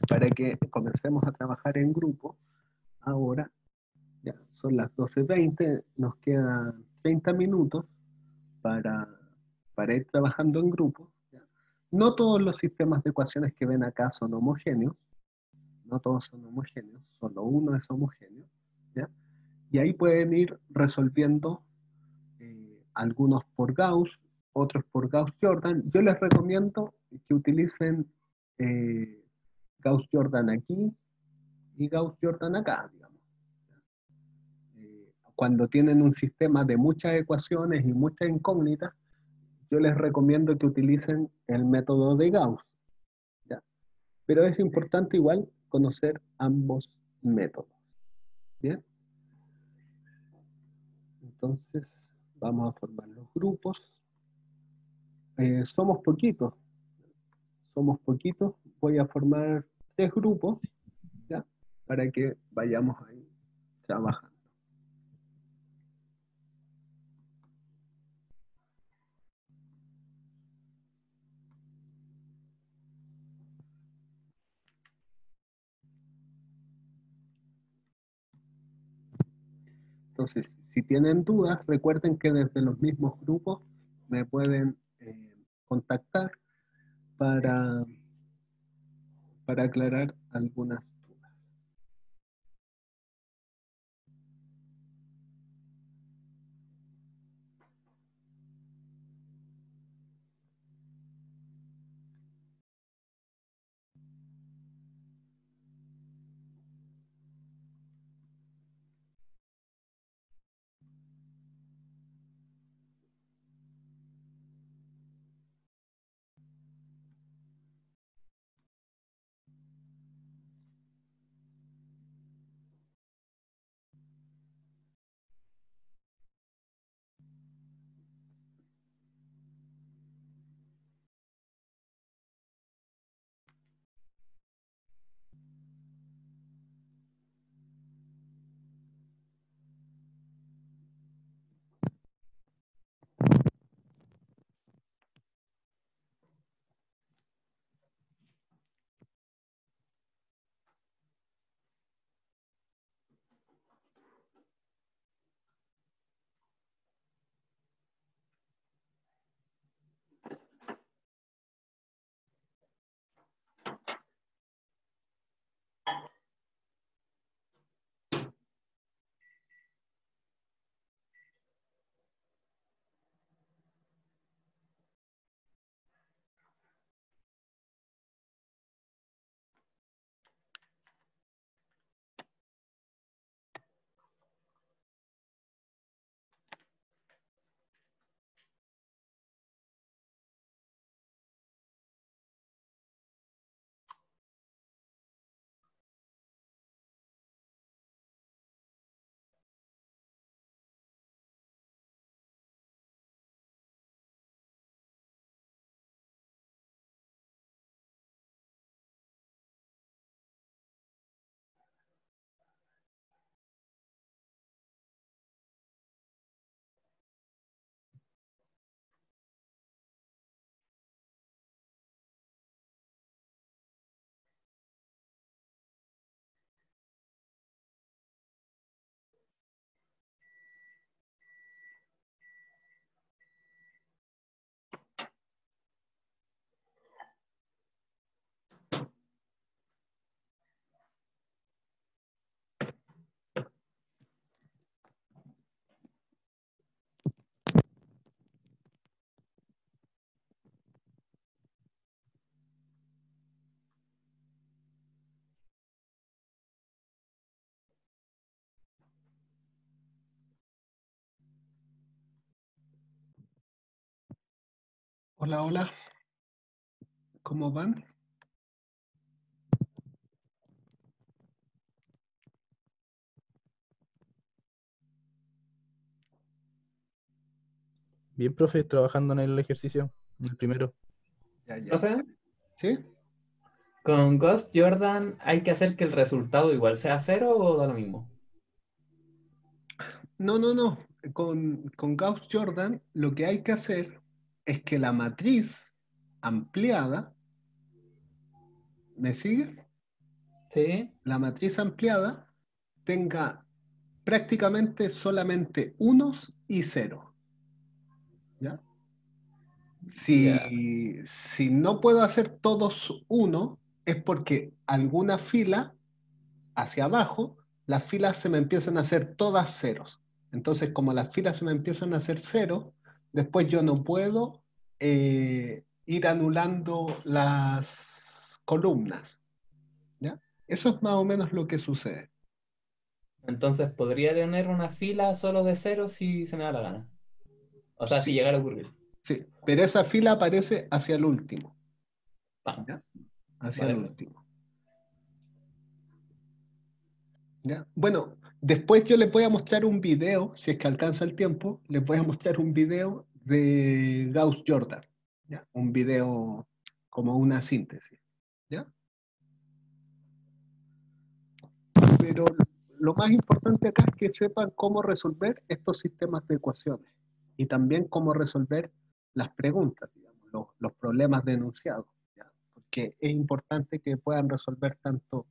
para que comencemos a trabajar en grupo. Ahora, ya son las 12:20, nos quedan 30 minutos para, para ir trabajando en grupo. ¿Ya? No todos los sistemas de ecuaciones que ven acá son homogéneos, no todos son homogéneos, solo uno es homogéneo. ¿Ya? Y ahí pueden ir resolviendo algunos por Gauss, otros por Gauss-Jordan. Yo les recomiendo que utilicen Gauss-Jordan aquí y Gauss-Jordan acá, digamos. Cuando tienen un sistema de muchas ecuaciones y muchas incógnitas, yo les recomiendo que utilicen el método de Gauss. ¿Ya? Pero es importante igual conocer ambos métodos. ¿Bien? Entonces, vamos a formar los grupos. Somos poquitos, voy a formar 3 grupos, ¿ya? Para que vayamos ahí trabajando. Entonces, si tienen dudas, recuerden que desde los mismos grupos me pueden contactar para aclarar algunas Hola, hola. ¿Cómo van? Bien, profe, trabajando en el ejercicio, en el primero. Ya, ya. Profe, ¿Sí? con Ghost Jordan hay que hacer que el resultado igual sea cero o da lo mismo. No, no, no. Con Gauss Jordan lo que hay que hacer es que la matriz ampliada, ¿me sigue? ¿Sí? La matriz ampliada tenga prácticamente solamente unos y ceros, ¿ya? Ya. Si no puedo hacer todos uno, es porque alguna fila hacia abajo, las filas se me empiezan a hacer todas ceros. Entonces, como las filas se me empiezan a hacer ceros, después yo no puedo ir anulando las columnas, ¿ya? Eso es más o menos lo que sucede. Entonces podría tener una fila solo de ceros si se me da la gana. O sea, si Sí, llegara a ocurrir. sí, pero esa fila aparece hacia el último, Vamos. ¿ya? Hacia el Vale. último, ¿ya? Bueno, después yo les voy a mostrar un video, si es que alcanza el tiempo, les voy a mostrar un video de Gauss Jordan, ¿ya? Un video como una síntesis, ¿ya? Pero lo más importante acá es que sepan cómo resolver estos sistemas de ecuaciones y también cómo resolver las preguntas, digamos, los problemas de enunciado, ¿ya? Porque es importante que puedan resolver tanto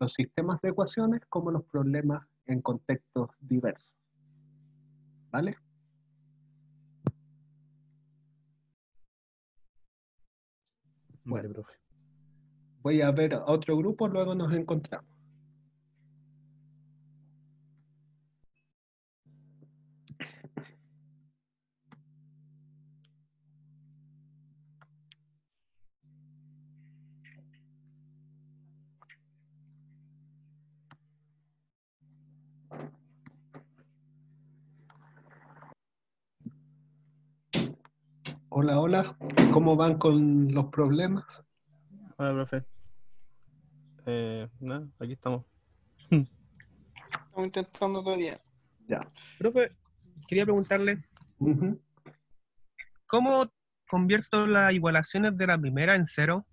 los sistemas de ecuaciones como los problemas en contextos diversos, ¿vale? Vale, Bueno, profe. voy a ver a otro grupo, luego nos encontramos. Hola, hola, ¿cómo van con los problemas? Hola, profe. Nada, aquí estamos. Estamos intentando todavía. Ya. Profe, quería preguntarle, Ujú. ¿cómo convierto las igualaciones de la primera en cero?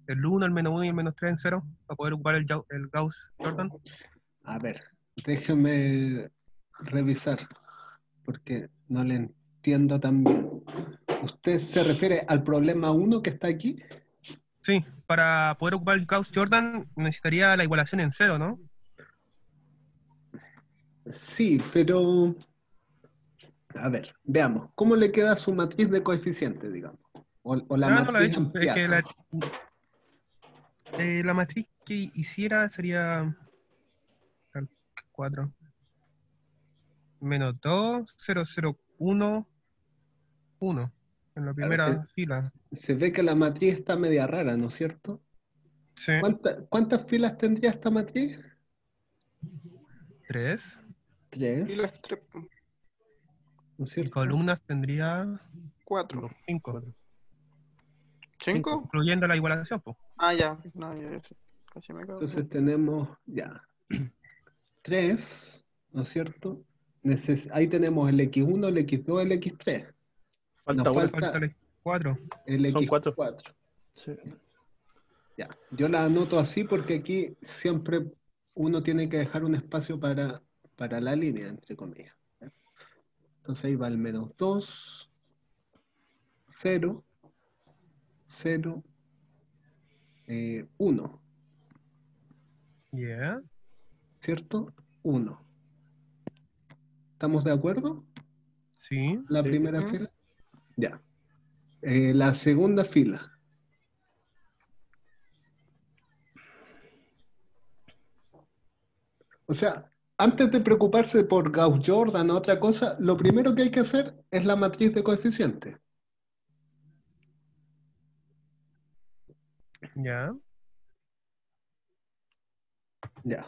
El 1, el -1 y el -3 en cero, para poder ocupar el Gauss Jordan. A ver, déjeme revisar, porque no le entiendo tan bien. ¿Usted se refiere al problema uno que está aquí? Sí, para poder ocupar el Gauss Jordan necesitaría la igualación en cero, ¿no? Sí, pero a ver, veamos, ¿cómo le queda su matriz de coeficientes, digamos? O la Ah, no la he matriz hecho. Es que ampliada. la matriz que hiciera sería 4 menos 2, 0, 0, 1, 1 en la Claro, primera fila. se ve que la matriz está media rara, ¿no es cierto? Sí, ¿Cuántas filas tendría esta matriz? 3. Y Tres, las tres, ¿no es Y cierto? columnas tendría cuatro. 5, ¿Cinco? incluyendo la igualación, pues. Ah, ya. No, casi me cago. Entonces tenemos ya 3, ¿no es cierto? Ahí tenemos el X1, el X2, el X3. Nos Me Falta una. falta falta el 4. el Son 4. X4. Sí. Ya. Yo la anoto así porque aquí siempre uno tiene que dejar un espacio para la línea, entre comillas. ¿Ya? Entonces ahí va el -2, 0, 0, 1, Yeah. ¿cierto? 1. ¿Estamos de acuerdo? Sí. La Sí. primera ¿Mm? fila. Ya. La segunda fila. O sea, antes de preocuparse por Gauss-Jordan o otra cosa, lo primero que hay que hacer es la matriz de coeficientes. Ya. Ya.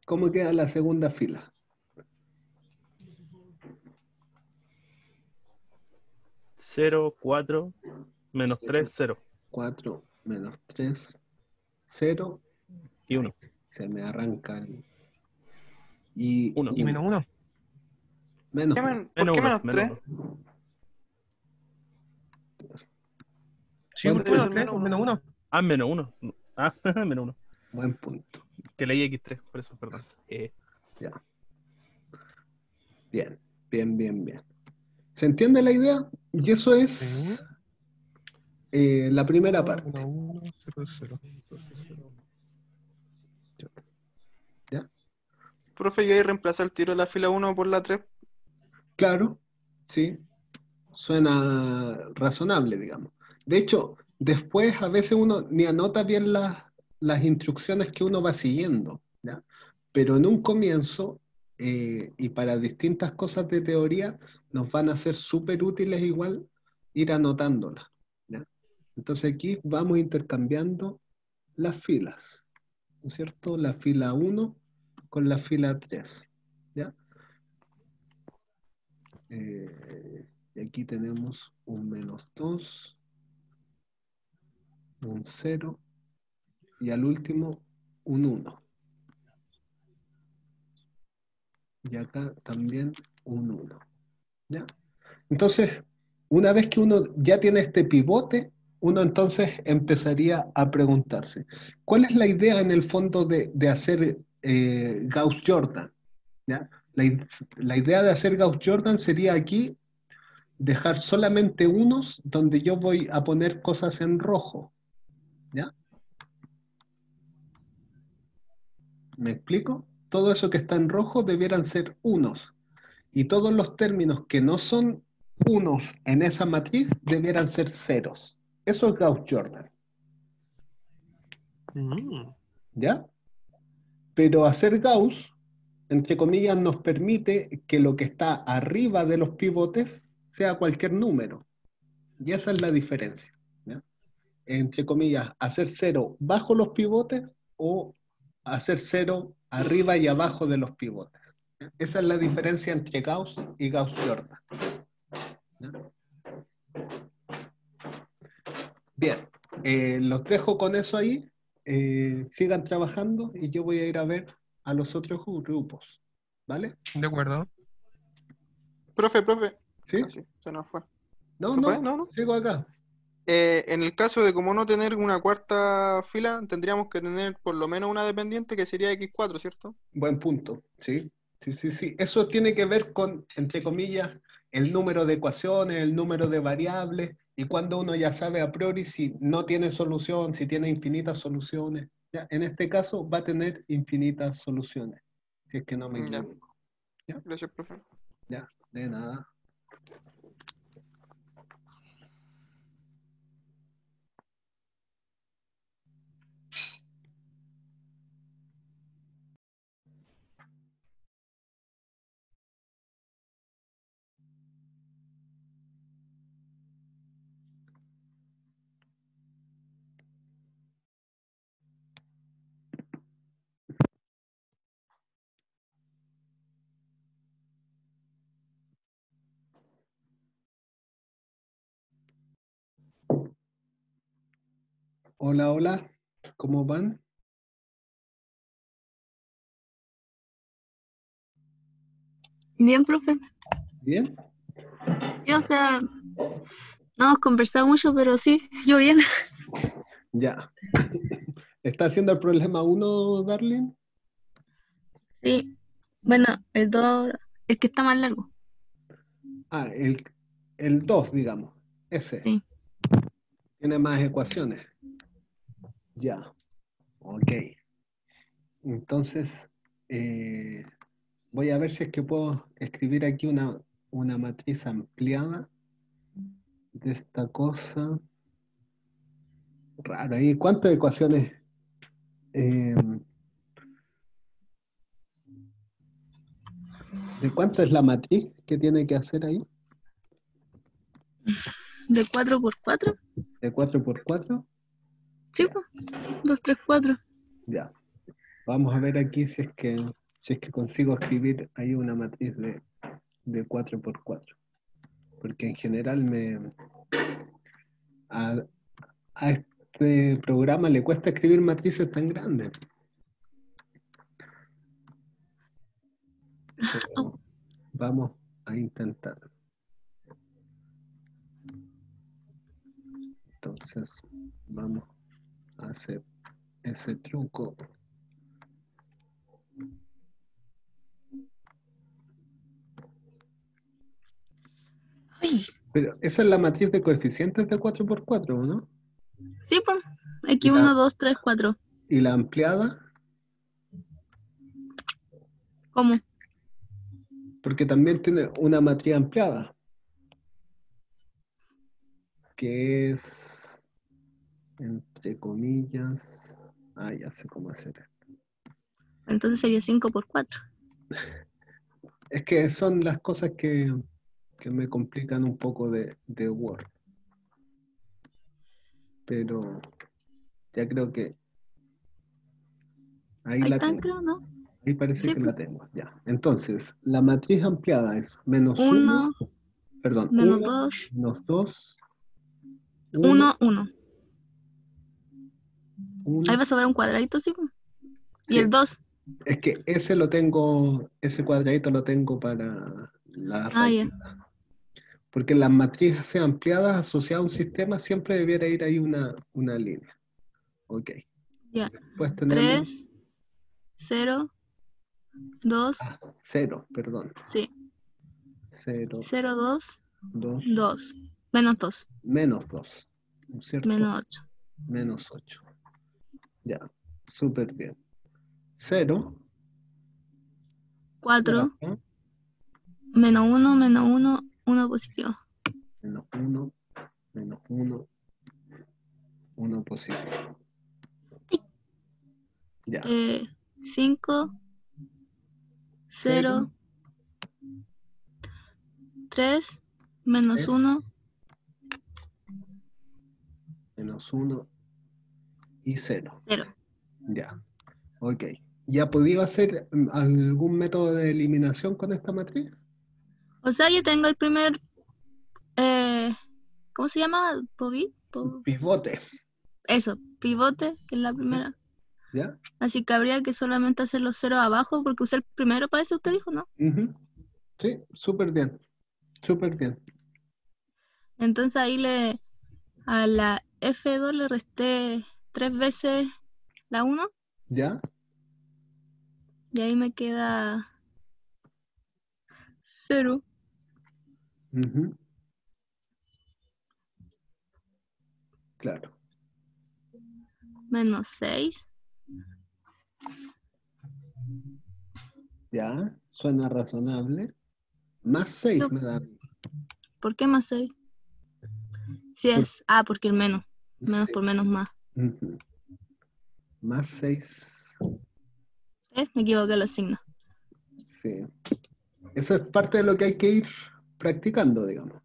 ¿Cómo queda la segunda fila? 0, 4, menos 3, 0 4 menos 3, 0. y 1. Se me arranca y 1. Y menos 1. menos ¿Por qué menos menos 3? 1. Sí, Buen pues, menos punto. 3, menos 1. Ah, menos 1. Ah, menos 1. Buen punto. Que leí X3, por eso, perdón. Ya. Bien, bien, bien, bien. ¿Se entiende la idea? Y eso es Sí. la primera parte. Menos 1, 0, 0. ¿Ya? Profe, yo ahí reemplazar el tiro de la fila 1 por la 3. Claro, sí. Suena razonable, digamos. De hecho, después a veces uno ni anota bien las instrucciones que uno va siguiendo, ¿ya? Pero en un comienzo, y para distintas cosas de teoría, nos van a ser súper útiles igual ir anotándolas, ¿ya? Entonces aquí vamos intercambiando las filas, ¿no es cierto? La fila 1 con la fila 3, ¿ya? Y aquí tenemos un menos 2, un 0 y al último un 1. Y acá también un 1. ¿Ya? Entonces, una vez que uno ya tiene este pivote, uno entonces empezaría a preguntarse, ¿cuál es la idea en el fondo de hacer Gauss-Jordan? ¿Ya? La idea de hacer Gauss-Jordan sería aquí dejar solamente unos donde yo voy a poner cosas en rojo. ¿Ya? ¿Me explico? Todo eso que está en rojo debieran ser unos. Y todos los términos que no son unos en esa matriz debieran ser ceros. Eso es Gauss-Jordan. ¿Ya? Pero hacer Gauss, entre comillas, nos permite que lo que está arriba de los pivotes sea cualquier número. Y esa es la diferencia. ¿Ya? Entre comillas, hacer cero bajo los pivotes o hacer cero arriba y abajo de los pivotes. ¿Ya? Esa es la diferencia entre Gauss y Gauss-Jordan. ¿Ya? Bien, los dejo con eso ahí. Sigan trabajando y yo voy a ir a ver a los otros grupos. ¿Vale? De acuerdo. Profe. ¿Sí? Ah, sí, se nos fue. No, ¿Se fue? no, No, no. sigo acá. En el caso de como no tener una cuarta fila, tendríamos que tener por lo menos una dependiente que sería X4, ¿cierto? Buen punto, ¿sí? Sí. Eso tiene que ver con, entre comillas, el número de ecuaciones, el número de variables, y cuando uno ya sabe a priori si no tiene solución, si tiene infinitas soluciones. Ya, en este caso va a tener infinitas soluciones, si es que no me Ya, equivoco. ¿Ya? gracias, profe. Ya, de nada. Hola, hola, ¿cómo van? Bien, profe. ¿Bien? Sí, o sea, no hemos conversado mucho, pero sí, yo bien. Ya. ¿Está haciendo el problema 1, Darling? Sí. Bueno, el 2, el que está más largo. Ah, el 2, digamos. Ese. Sí. Tiene más ecuaciones. Ya. Ok. Entonces, voy a ver si es que puedo escribir aquí una matriz ampliada de esta cosa. Raro. ¿Y cuántas ecuaciones? ¿De cuánto es la matriz que tiene que hacer ahí? ¿De 4 por 4? ¿De 4 por 4? Sí, Ya. pues. 2, 3, 4. Ya. Vamos a ver aquí si es que consigo escribir ahí una matriz de 4 por 4. porque en general a este programa le cuesta escribir matrices tan grandes. Pero vamos a intentar. Entonces, vamos a hacer ese truco. Ay, Pero esa es la matriz de coeficientes de 4×4, ¿no? sí, pues. Aquí 1, 2, 3, 4. ¿Y la ampliada? ¿Cómo? Porque también tiene una matriz ampliada, que es, entre comillas, ya sé cómo hacer esto. Entonces sería 5 por 4. Es que son las cosas que me complican un poco de Word. Pero ya creo que ahí Ahí la están, tengo. creo, ¿no? Ahí parece Sí, que pues. la tengo. Ya. Entonces, la matriz ampliada es menos 1, 1, perdón, menos 1, 2, menos 2, 1, 1. 1. Ahí vas a ver un cuadradito, sí, pues. Y Sí. el 2. Es que ese cuadradito lo tengo para la raíz. Ya. Porque en las matrices ampliadas asociadas a un sistema siempre debiera ir ahí una línea. Ok. Ya. Después tenemos 3, 0, 2, 0, perdón. sí. 0, 0, 2, 2, 2. Menos 2. menos 2. ¿No es cierto? Menos 8. Menos 8. Ya, súper bien. 0, 4, menos 1, menos 1, 1 positivo. menos 1, menos 1, 1 positivo. Ya. 5, 0, 3, menos 1, Menos 1 y 0. 0. Ya. Ok. ¿Ya podía hacer algún método de eliminación con esta matriz? O sea, yo tengo el primer, ¿cómo se llama? Pivote. Eso, pivote, que es la primera. ¿Ya? Así que habría que solamente hacer los ceros abajo, porque usé el primero para eso, usted dijo, ¿no? Ujú. Sí, súper bien. Súper bien. Entonces ahí a la F2 le resté 3 veces la 1, ¿Ya? y ahí me queda 0. Ujú. Claro. Menos 6. ¿Ya? Suena razonable. Más 6 No. me da. ¿Por qué más 6? Si es, porque el menos. Menos Sí. por menos más. Ujú. Más 6. Me equivoqué los signos. Sí. Eso es parte de lo que hay que ir practicando, digamos.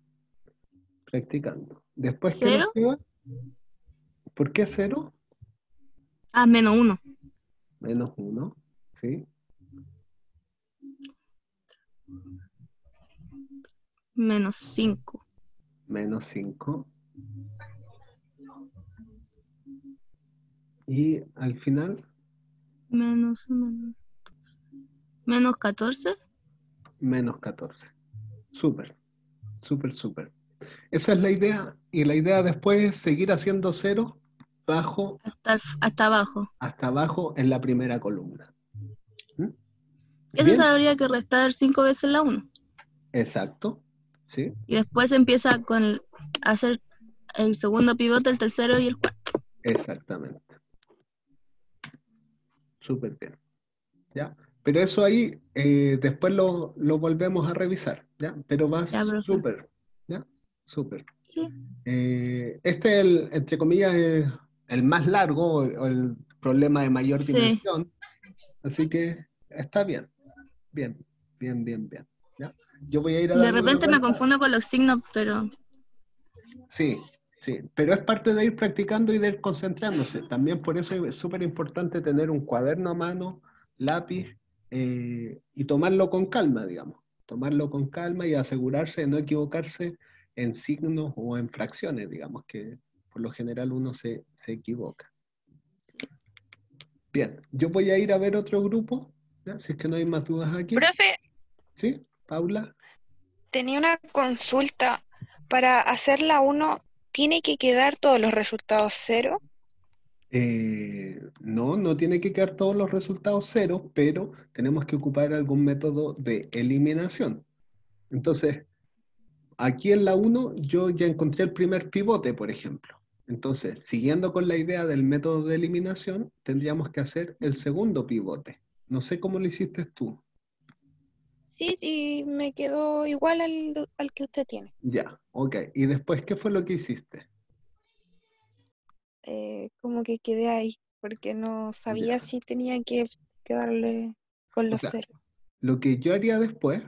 Practicando. Después, ¿qué nos 0. queda? ¿Por qué 0? Menos 1. Menos 1. ¿Sí? Menos 5. Menos 5. Y al final, Menos 14. menos 14. Súper, súper, súper. Esa es la idea. Y la idea después es seguir haciendo 0 bajo Hasta abajo. hasta abajo en la primera columna. ¿Mm? Eso ¿Bien? se habría que restar 5 veces la 1. Exacto. ¿Sí? Y después empieza a hacer el segundo pivote, el tercero y el cuarto. Exactamente. Súper bien. ¿Ya? Pero eso ahí después lo volvemos a revisar. ¿Ya? Pero vas Ya, profe. súper. ¿Ya? Súper. Sí. Entre comillas, es el más largo o el problema de mayor Sí. dimensión. Así que está bien. Bien, bien, bien, bien. ¿Ya? Yo voy a ir a De darle una repente me vuelta. confundo con los signos, pero Sí, sí, pero es parte de ir practicando y de ir concentrándose. También por eso es súper importante tener un cuaderno a mano, lápiz, y tomarlo con calma, digamos. Tomarlo con calma y asegurarse de no equivocarse en signos o en fracciones, digamos, que por lo general uno se equivoca. Bien, yo voy a ir a ver otro grupo, ¿ya? Si es que no hay más dudas aquí. Profe, ¿Sí, Paula? tenía una consulta. Para hacer la 1, ¿tiene que quedar todos los resultados 0? No, no tiene que quedar todos los resultados ceros, pero tenemos que ocupar algún método de eliminación. Entonces, aquí en la 1 yo ya encontré el primer pivote, por ejemplo. Entonces, siguiendo con la idea del método de eliminación, tendríamos que hacer el segundo pivote. No sé cómo lo hiciste tú. Sí, sí, me quedó igual al que usted tiene. Ya, ok. ¿Y después qué fue lo que hiciste? Como que quedé ahí, porque no sabía Ya. si tenía que quedarle con O los sea, 0. lo que yo haría después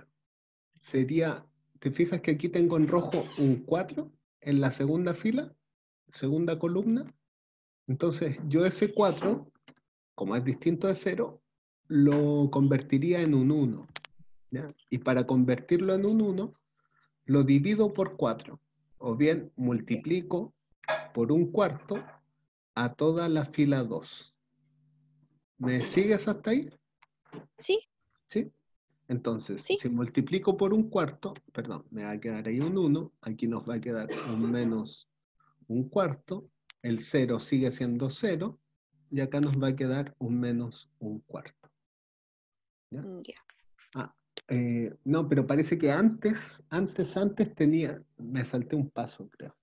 sería, ¿te fijas que aquí tengo en rojo un 4 en la segunda fila, segunda columna? Entonces yo ese 4, como es distinto de 0, lo convertiría en un 1. ¿Ya? Y para convertirlo en un 1, lo divido por 4. O bien multiplico por un cuarto a toda la fila 2. ¿Me sigues hasta ahí? Sí, ¿Sí? Entonces, sí. si multiplico por un cuarto, perdón, me va a quedar ahí un 1, aquí nos va a quedar un menos un cuarto, el 0 sigue siendo 0, y acá nos va a quedar un menos un cuarto. ¿Ya? Ya. Ah, no, pero parece que antes tenía, me salté un paso, creo.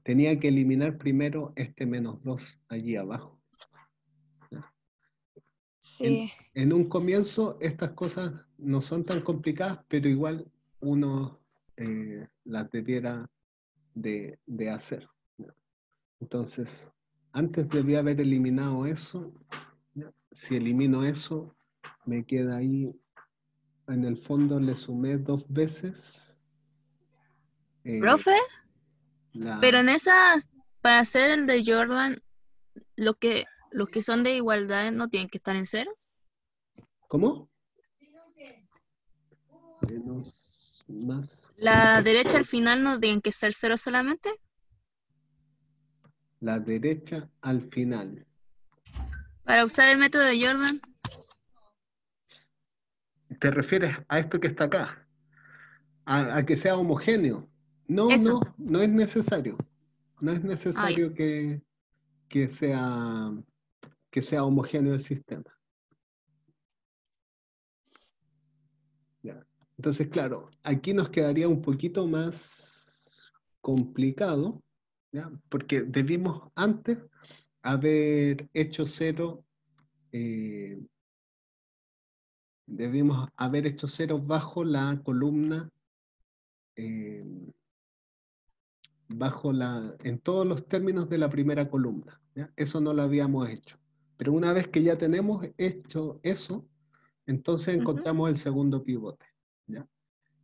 Tenía que eliminar primero este menos 2 allí abajo. ¿Ya? Sí. En un comienzo estas cosas no son tan complicadas, pero igual uno las debiera de hacer. ¿Ya? Entonces, antes debía haber eliminado eso. ¿Ya? Si elimino eso, me queda ahí, en el fondo le sumé 2 veces Profe, pero la... en esa, para hacer el de Jordan, los que son de igualdad no tienen que estar en 0. ¿Cómo? Menos, más, La derecha al final no tienen que ser 0 solamente. la derecha al final. Para usar el método de Jordan, ¿Te refieres a esto que está acá? ¿A que sea homogéneo? No, eso. no es necesario. No es Ah, ya. necesario que sea homogéneo el sistema. Ya. Entonces, claro, aquí nos quedaría un poquito más complicado, ¿ya? Porque debimos antes haber hecho 0, debimos haber hecho 0 bajo la columna, en todos los términos de la primera columna, ¿ya? Eso no lo habíamos hecho. Pero una vez que ya tenemos hecho eso, entonces encontramos el segundo pivote, ¿ya?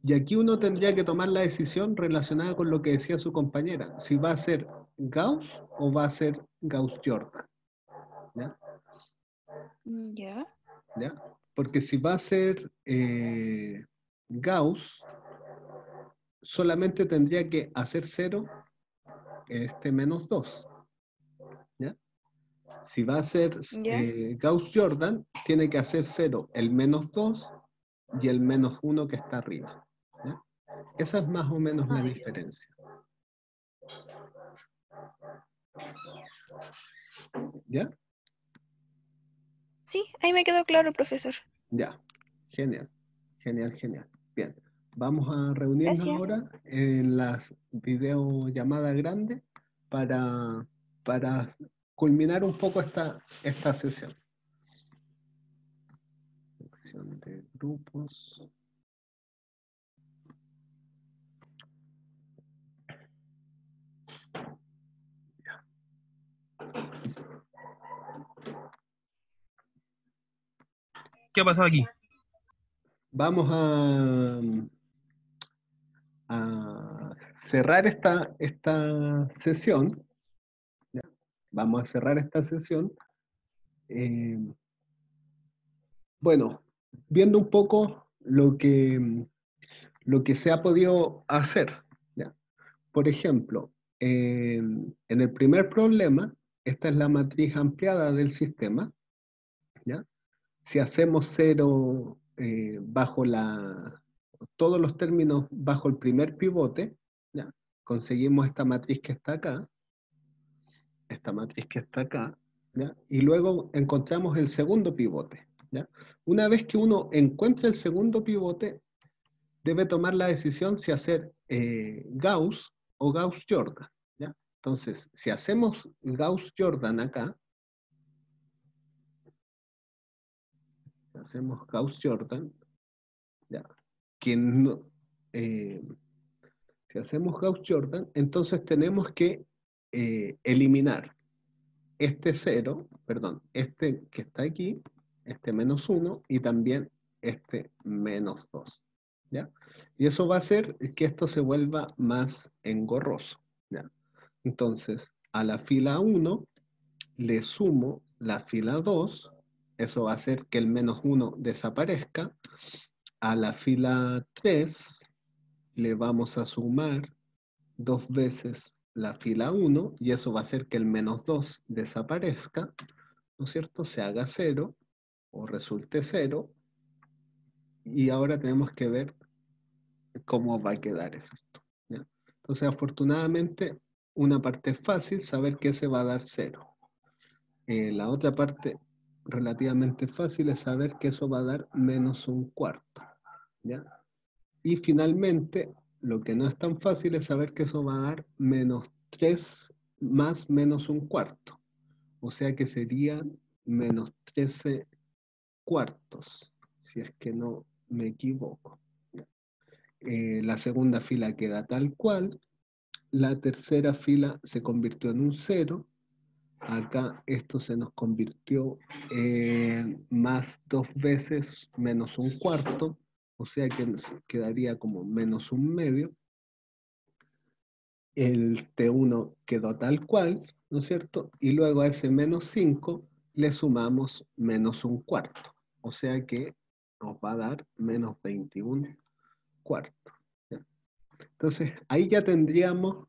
Y aquí uno tendría que tomar la decisión relacionada con lo que decía su compañera, si va a ser Gauss o va a ser Gauss-Jordan. ¿Ya? Ya. ¿Ya? Porque si va a ser Gauss, solamente tendría que hacer 0 este menos 2. ¿Ya? Si va a ser Ya. Gauss-Jordan, tiene que hacer 0 el menos 2 y el menos 1 que está arriba. ¿Ya? Esa es más o menos la Ah, ya. diferencia. ¿Ya? Sí, ahí me quedó claro, profesor. Ya. Genial. Genial, genial. Bien. Vamos a reunirnos Gracias. ahora en las videollamadas grandes para culminar un poco esta sesión. Sección de grupos. ¿Qué ha pasado aquí? Vamos a cerrar esta sesión. ¿Ya? Vamos a cerrar esta sesión. Bueno, viendo un poco lo que se ha podido hacer. ¿Ya? por ejemplo, en el primer problema, esta es la matriz ampliada del sistema, ¿ya? Si hacemos 0 bajo todos los términos bajo el primer pivote, ¿ya? Conseguimos esta matriz que está acá, ¿ya? Y luego encontramos el segundo pivote, ¿ya? Una vez que uno encuentra el segundo pivote, debe tomar la decisión si hacer Gauss o Gauss-Jordan, ¿ya? Entonces, si hacemos Gauss-Jordan acá, hacemos Gauss-Jordan, ¿ya? Si hacemos Gauss-Jordan, entonces tenemos que eliminar este 0, perdón, este que está aquí, este menos 1, y también este menos 2, ¿ya? Y eso va a hacer que esto se vuelva más engorroso, ¿ya? Entonces, a la fila 1 le sumo la fila 2, eso va a hacer que el menos 1 desaparezca. A la fila 3 le vamos a sumar 2 veces la fila 1, y eso va a hacer que el menos 2 desaparezca, ¿no es cierto? Se haga 0, o resulte 0, y ahora tenemos que ver cómo va a quedar esto, ¿ya? Entonces, afortunadamente, una parte es fácil, saber que se va a dar 0. La otra parte relativamente fácil es saber que eso va a dar menos un cuarto, ¿ya? Y finalmente, lo que no es tan fácil es saber que eso va a dar menos 3 más menos un cuarto. O sea que serían menos 13 cuartos, si es que no me equivoco. La segunda fila queda tal cual. La tercera fila se convirtió en un 0. Acá esto se nos convirtió en más 2 veces menos un cuarto. O sea que quedaría como menos un medio. El T1 quedó tal cual, ¿no es cierto? Y luego a ese menos 5 le sumamos menos un cuarto. O sea que nos va a dar menos 21 cuartos, ¿ya? Entonces, ahí ya tendríamos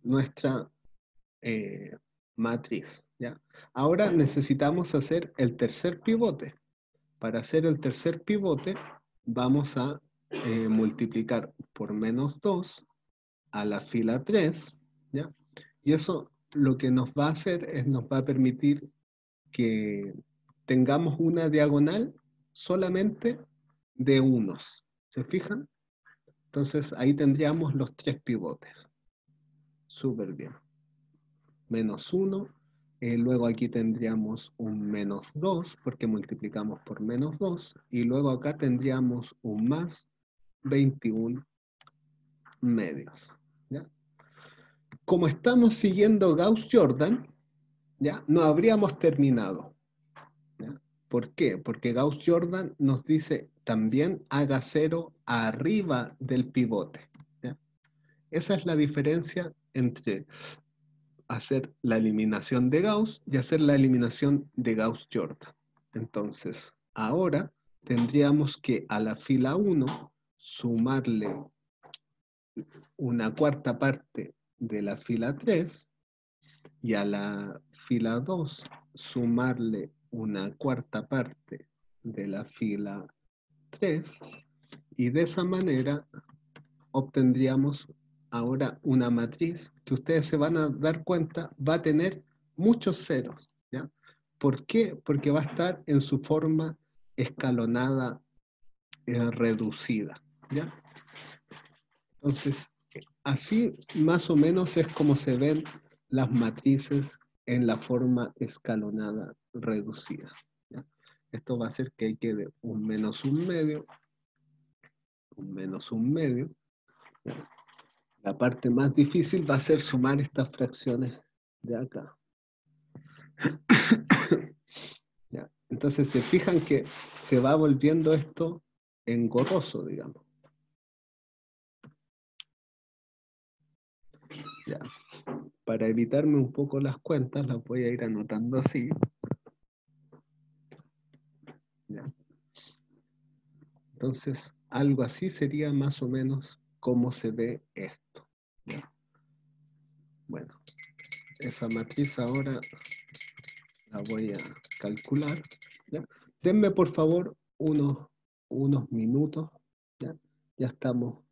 nuestra matriz, ¿ya? Ahora necesitamos hacer el tercer pivote. Para hacer el tercer pivote, vamos a multiplicar por menos 2 a la fila 3, ¿ya? Y eso lo que nos va a hacer es nos va a permitir que tengamos una diagonal solamente de unos. ¿Se fijan? Entonces ahí tendríamos los 3 pivotes. Súper bien. Menos 1. Luego aquí tendríamos un menos 2, porque multiplicamos por menos 2. Y luego acá tendríamos un más 21 medios, ¿ya? Como estamos siguiendo Gauss-Jordan, ¿ya? No habríamos terminado, ¿ya? ¿Por qué? Porque Gauss-Jordan nos dice también haga 0 arriba del pivote, ¿ya? Esa es la diferencia entre hacer la eliminación de Gauss y hacer la eliminación de Gauss-Jordan. Entonces, ahora tendríamos que a la fila 1 sumarle una cuarta parte de la fila 3 y a la fila 2 sumarle una cuarta parte de la fila 3, y de esa manera obtendríamos ahora una matriz que ustedes se van a dar cuenta va a tener muchos ceros, ¿ya? ¿Por qué? Porque va a estar en su forma escalonada reducida, ¿ya? Entonces, así más o menos es como se ven las matrices en la forma escalonada reducida, ¿ya? Esto va a hacer que quede un menos un medio, un menos un medio, ¿ya? La parte más difícil va a ser sumar estas fracciones de acá. ¿Ya? Entonces se fijan que se va volviendo esto engorroso, digamos. Ya. Para evitarme un poco las cuentas, las voy a ir anotando así. Ya. Entonces, algo así sería más o menos cómo se ve esto. ¿Ya? Bueno, esa matriz ahora la voy a calcular. ¿Ya? Denme por favor unos minutos. ¿Ya? Ya estamos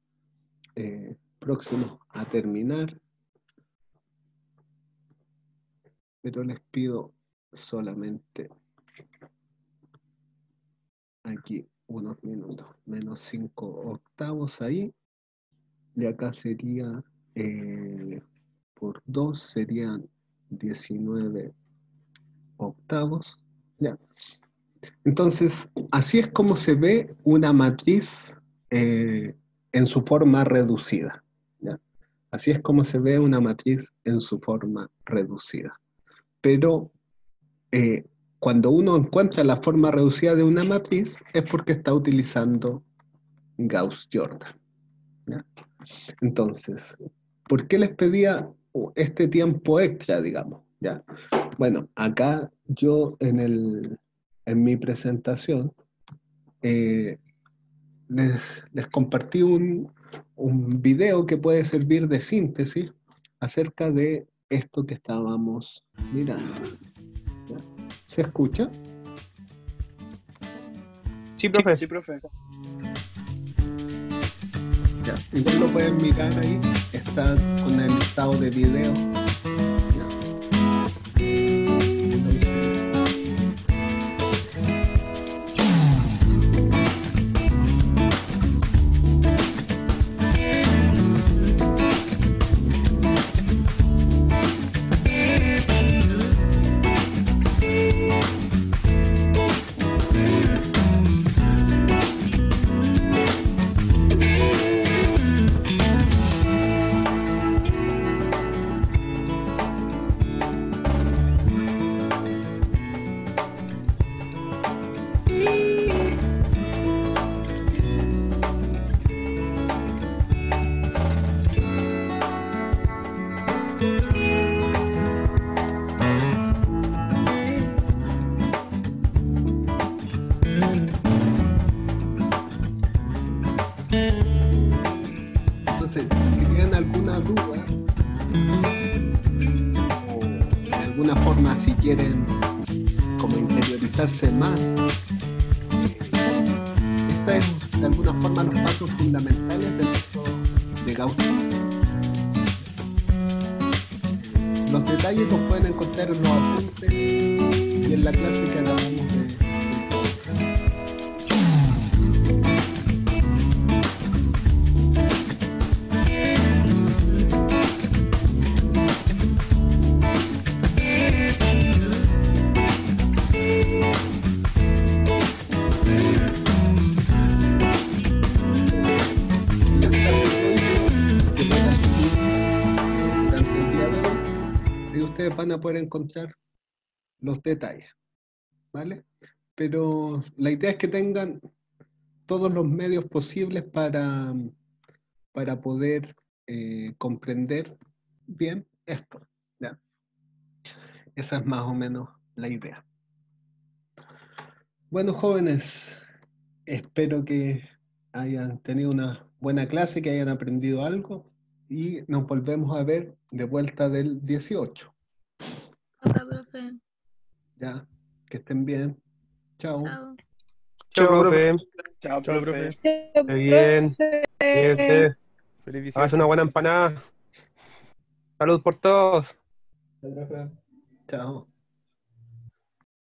próximos a terminar, pero les pido solamente aquí unos minutos. Menos 5 octavos ahí, y acá sería por 2 serían 19 octavos. ¿Ya? Entonces, así es como se ve una matriz en su forma reducida. ¿Ya? Así es como se ve una matriz en su forma reducida. Pero cuando uno encuentra la forma reducida de una matriz es porque está utilizando Gauss-Jordan. ¿Ya? Entonces, ¿por qué les pedía este tiempo extra, digamos? ¿Ya? Bueno, acá yo en mi presentación les compartí un video que puede servir de síntesis acerca de esto que estábamos mirando. ¿Ya? ¿Se escucha? Sí, profe. Sí, profe. Ya, igual lo pueden mirar ahí, está con el listado de video. Ya. Entonces, si tienen alguna duda o de alguna forma si quieren como interiorizarse más, esta es de alguna forma los pasos fundamentales del método de Gauss. Los detalles los pueden encontrar en los apuntes y en la clase que acabamos de... Ustedes van a poder encontrar los detalles, ¿vale? Pero la idea es que tengan todos los medios posibles para poder comprender bien esto, ¿ya? Esa es más o menos la idea. Bueno, jóvenes, espero que hayan tenido una buena clase, que hayan aprendido algo y nos volvemos a ver de vuelta del 18. Ok, profe. Ya, que estén bien. Chao. Chao. Chao, profe. Chao, Chao, profe. profe. Esté bien. Cuídense. Feliz 18. Haz una buena empanada. Salud por todos. Profe. Chao.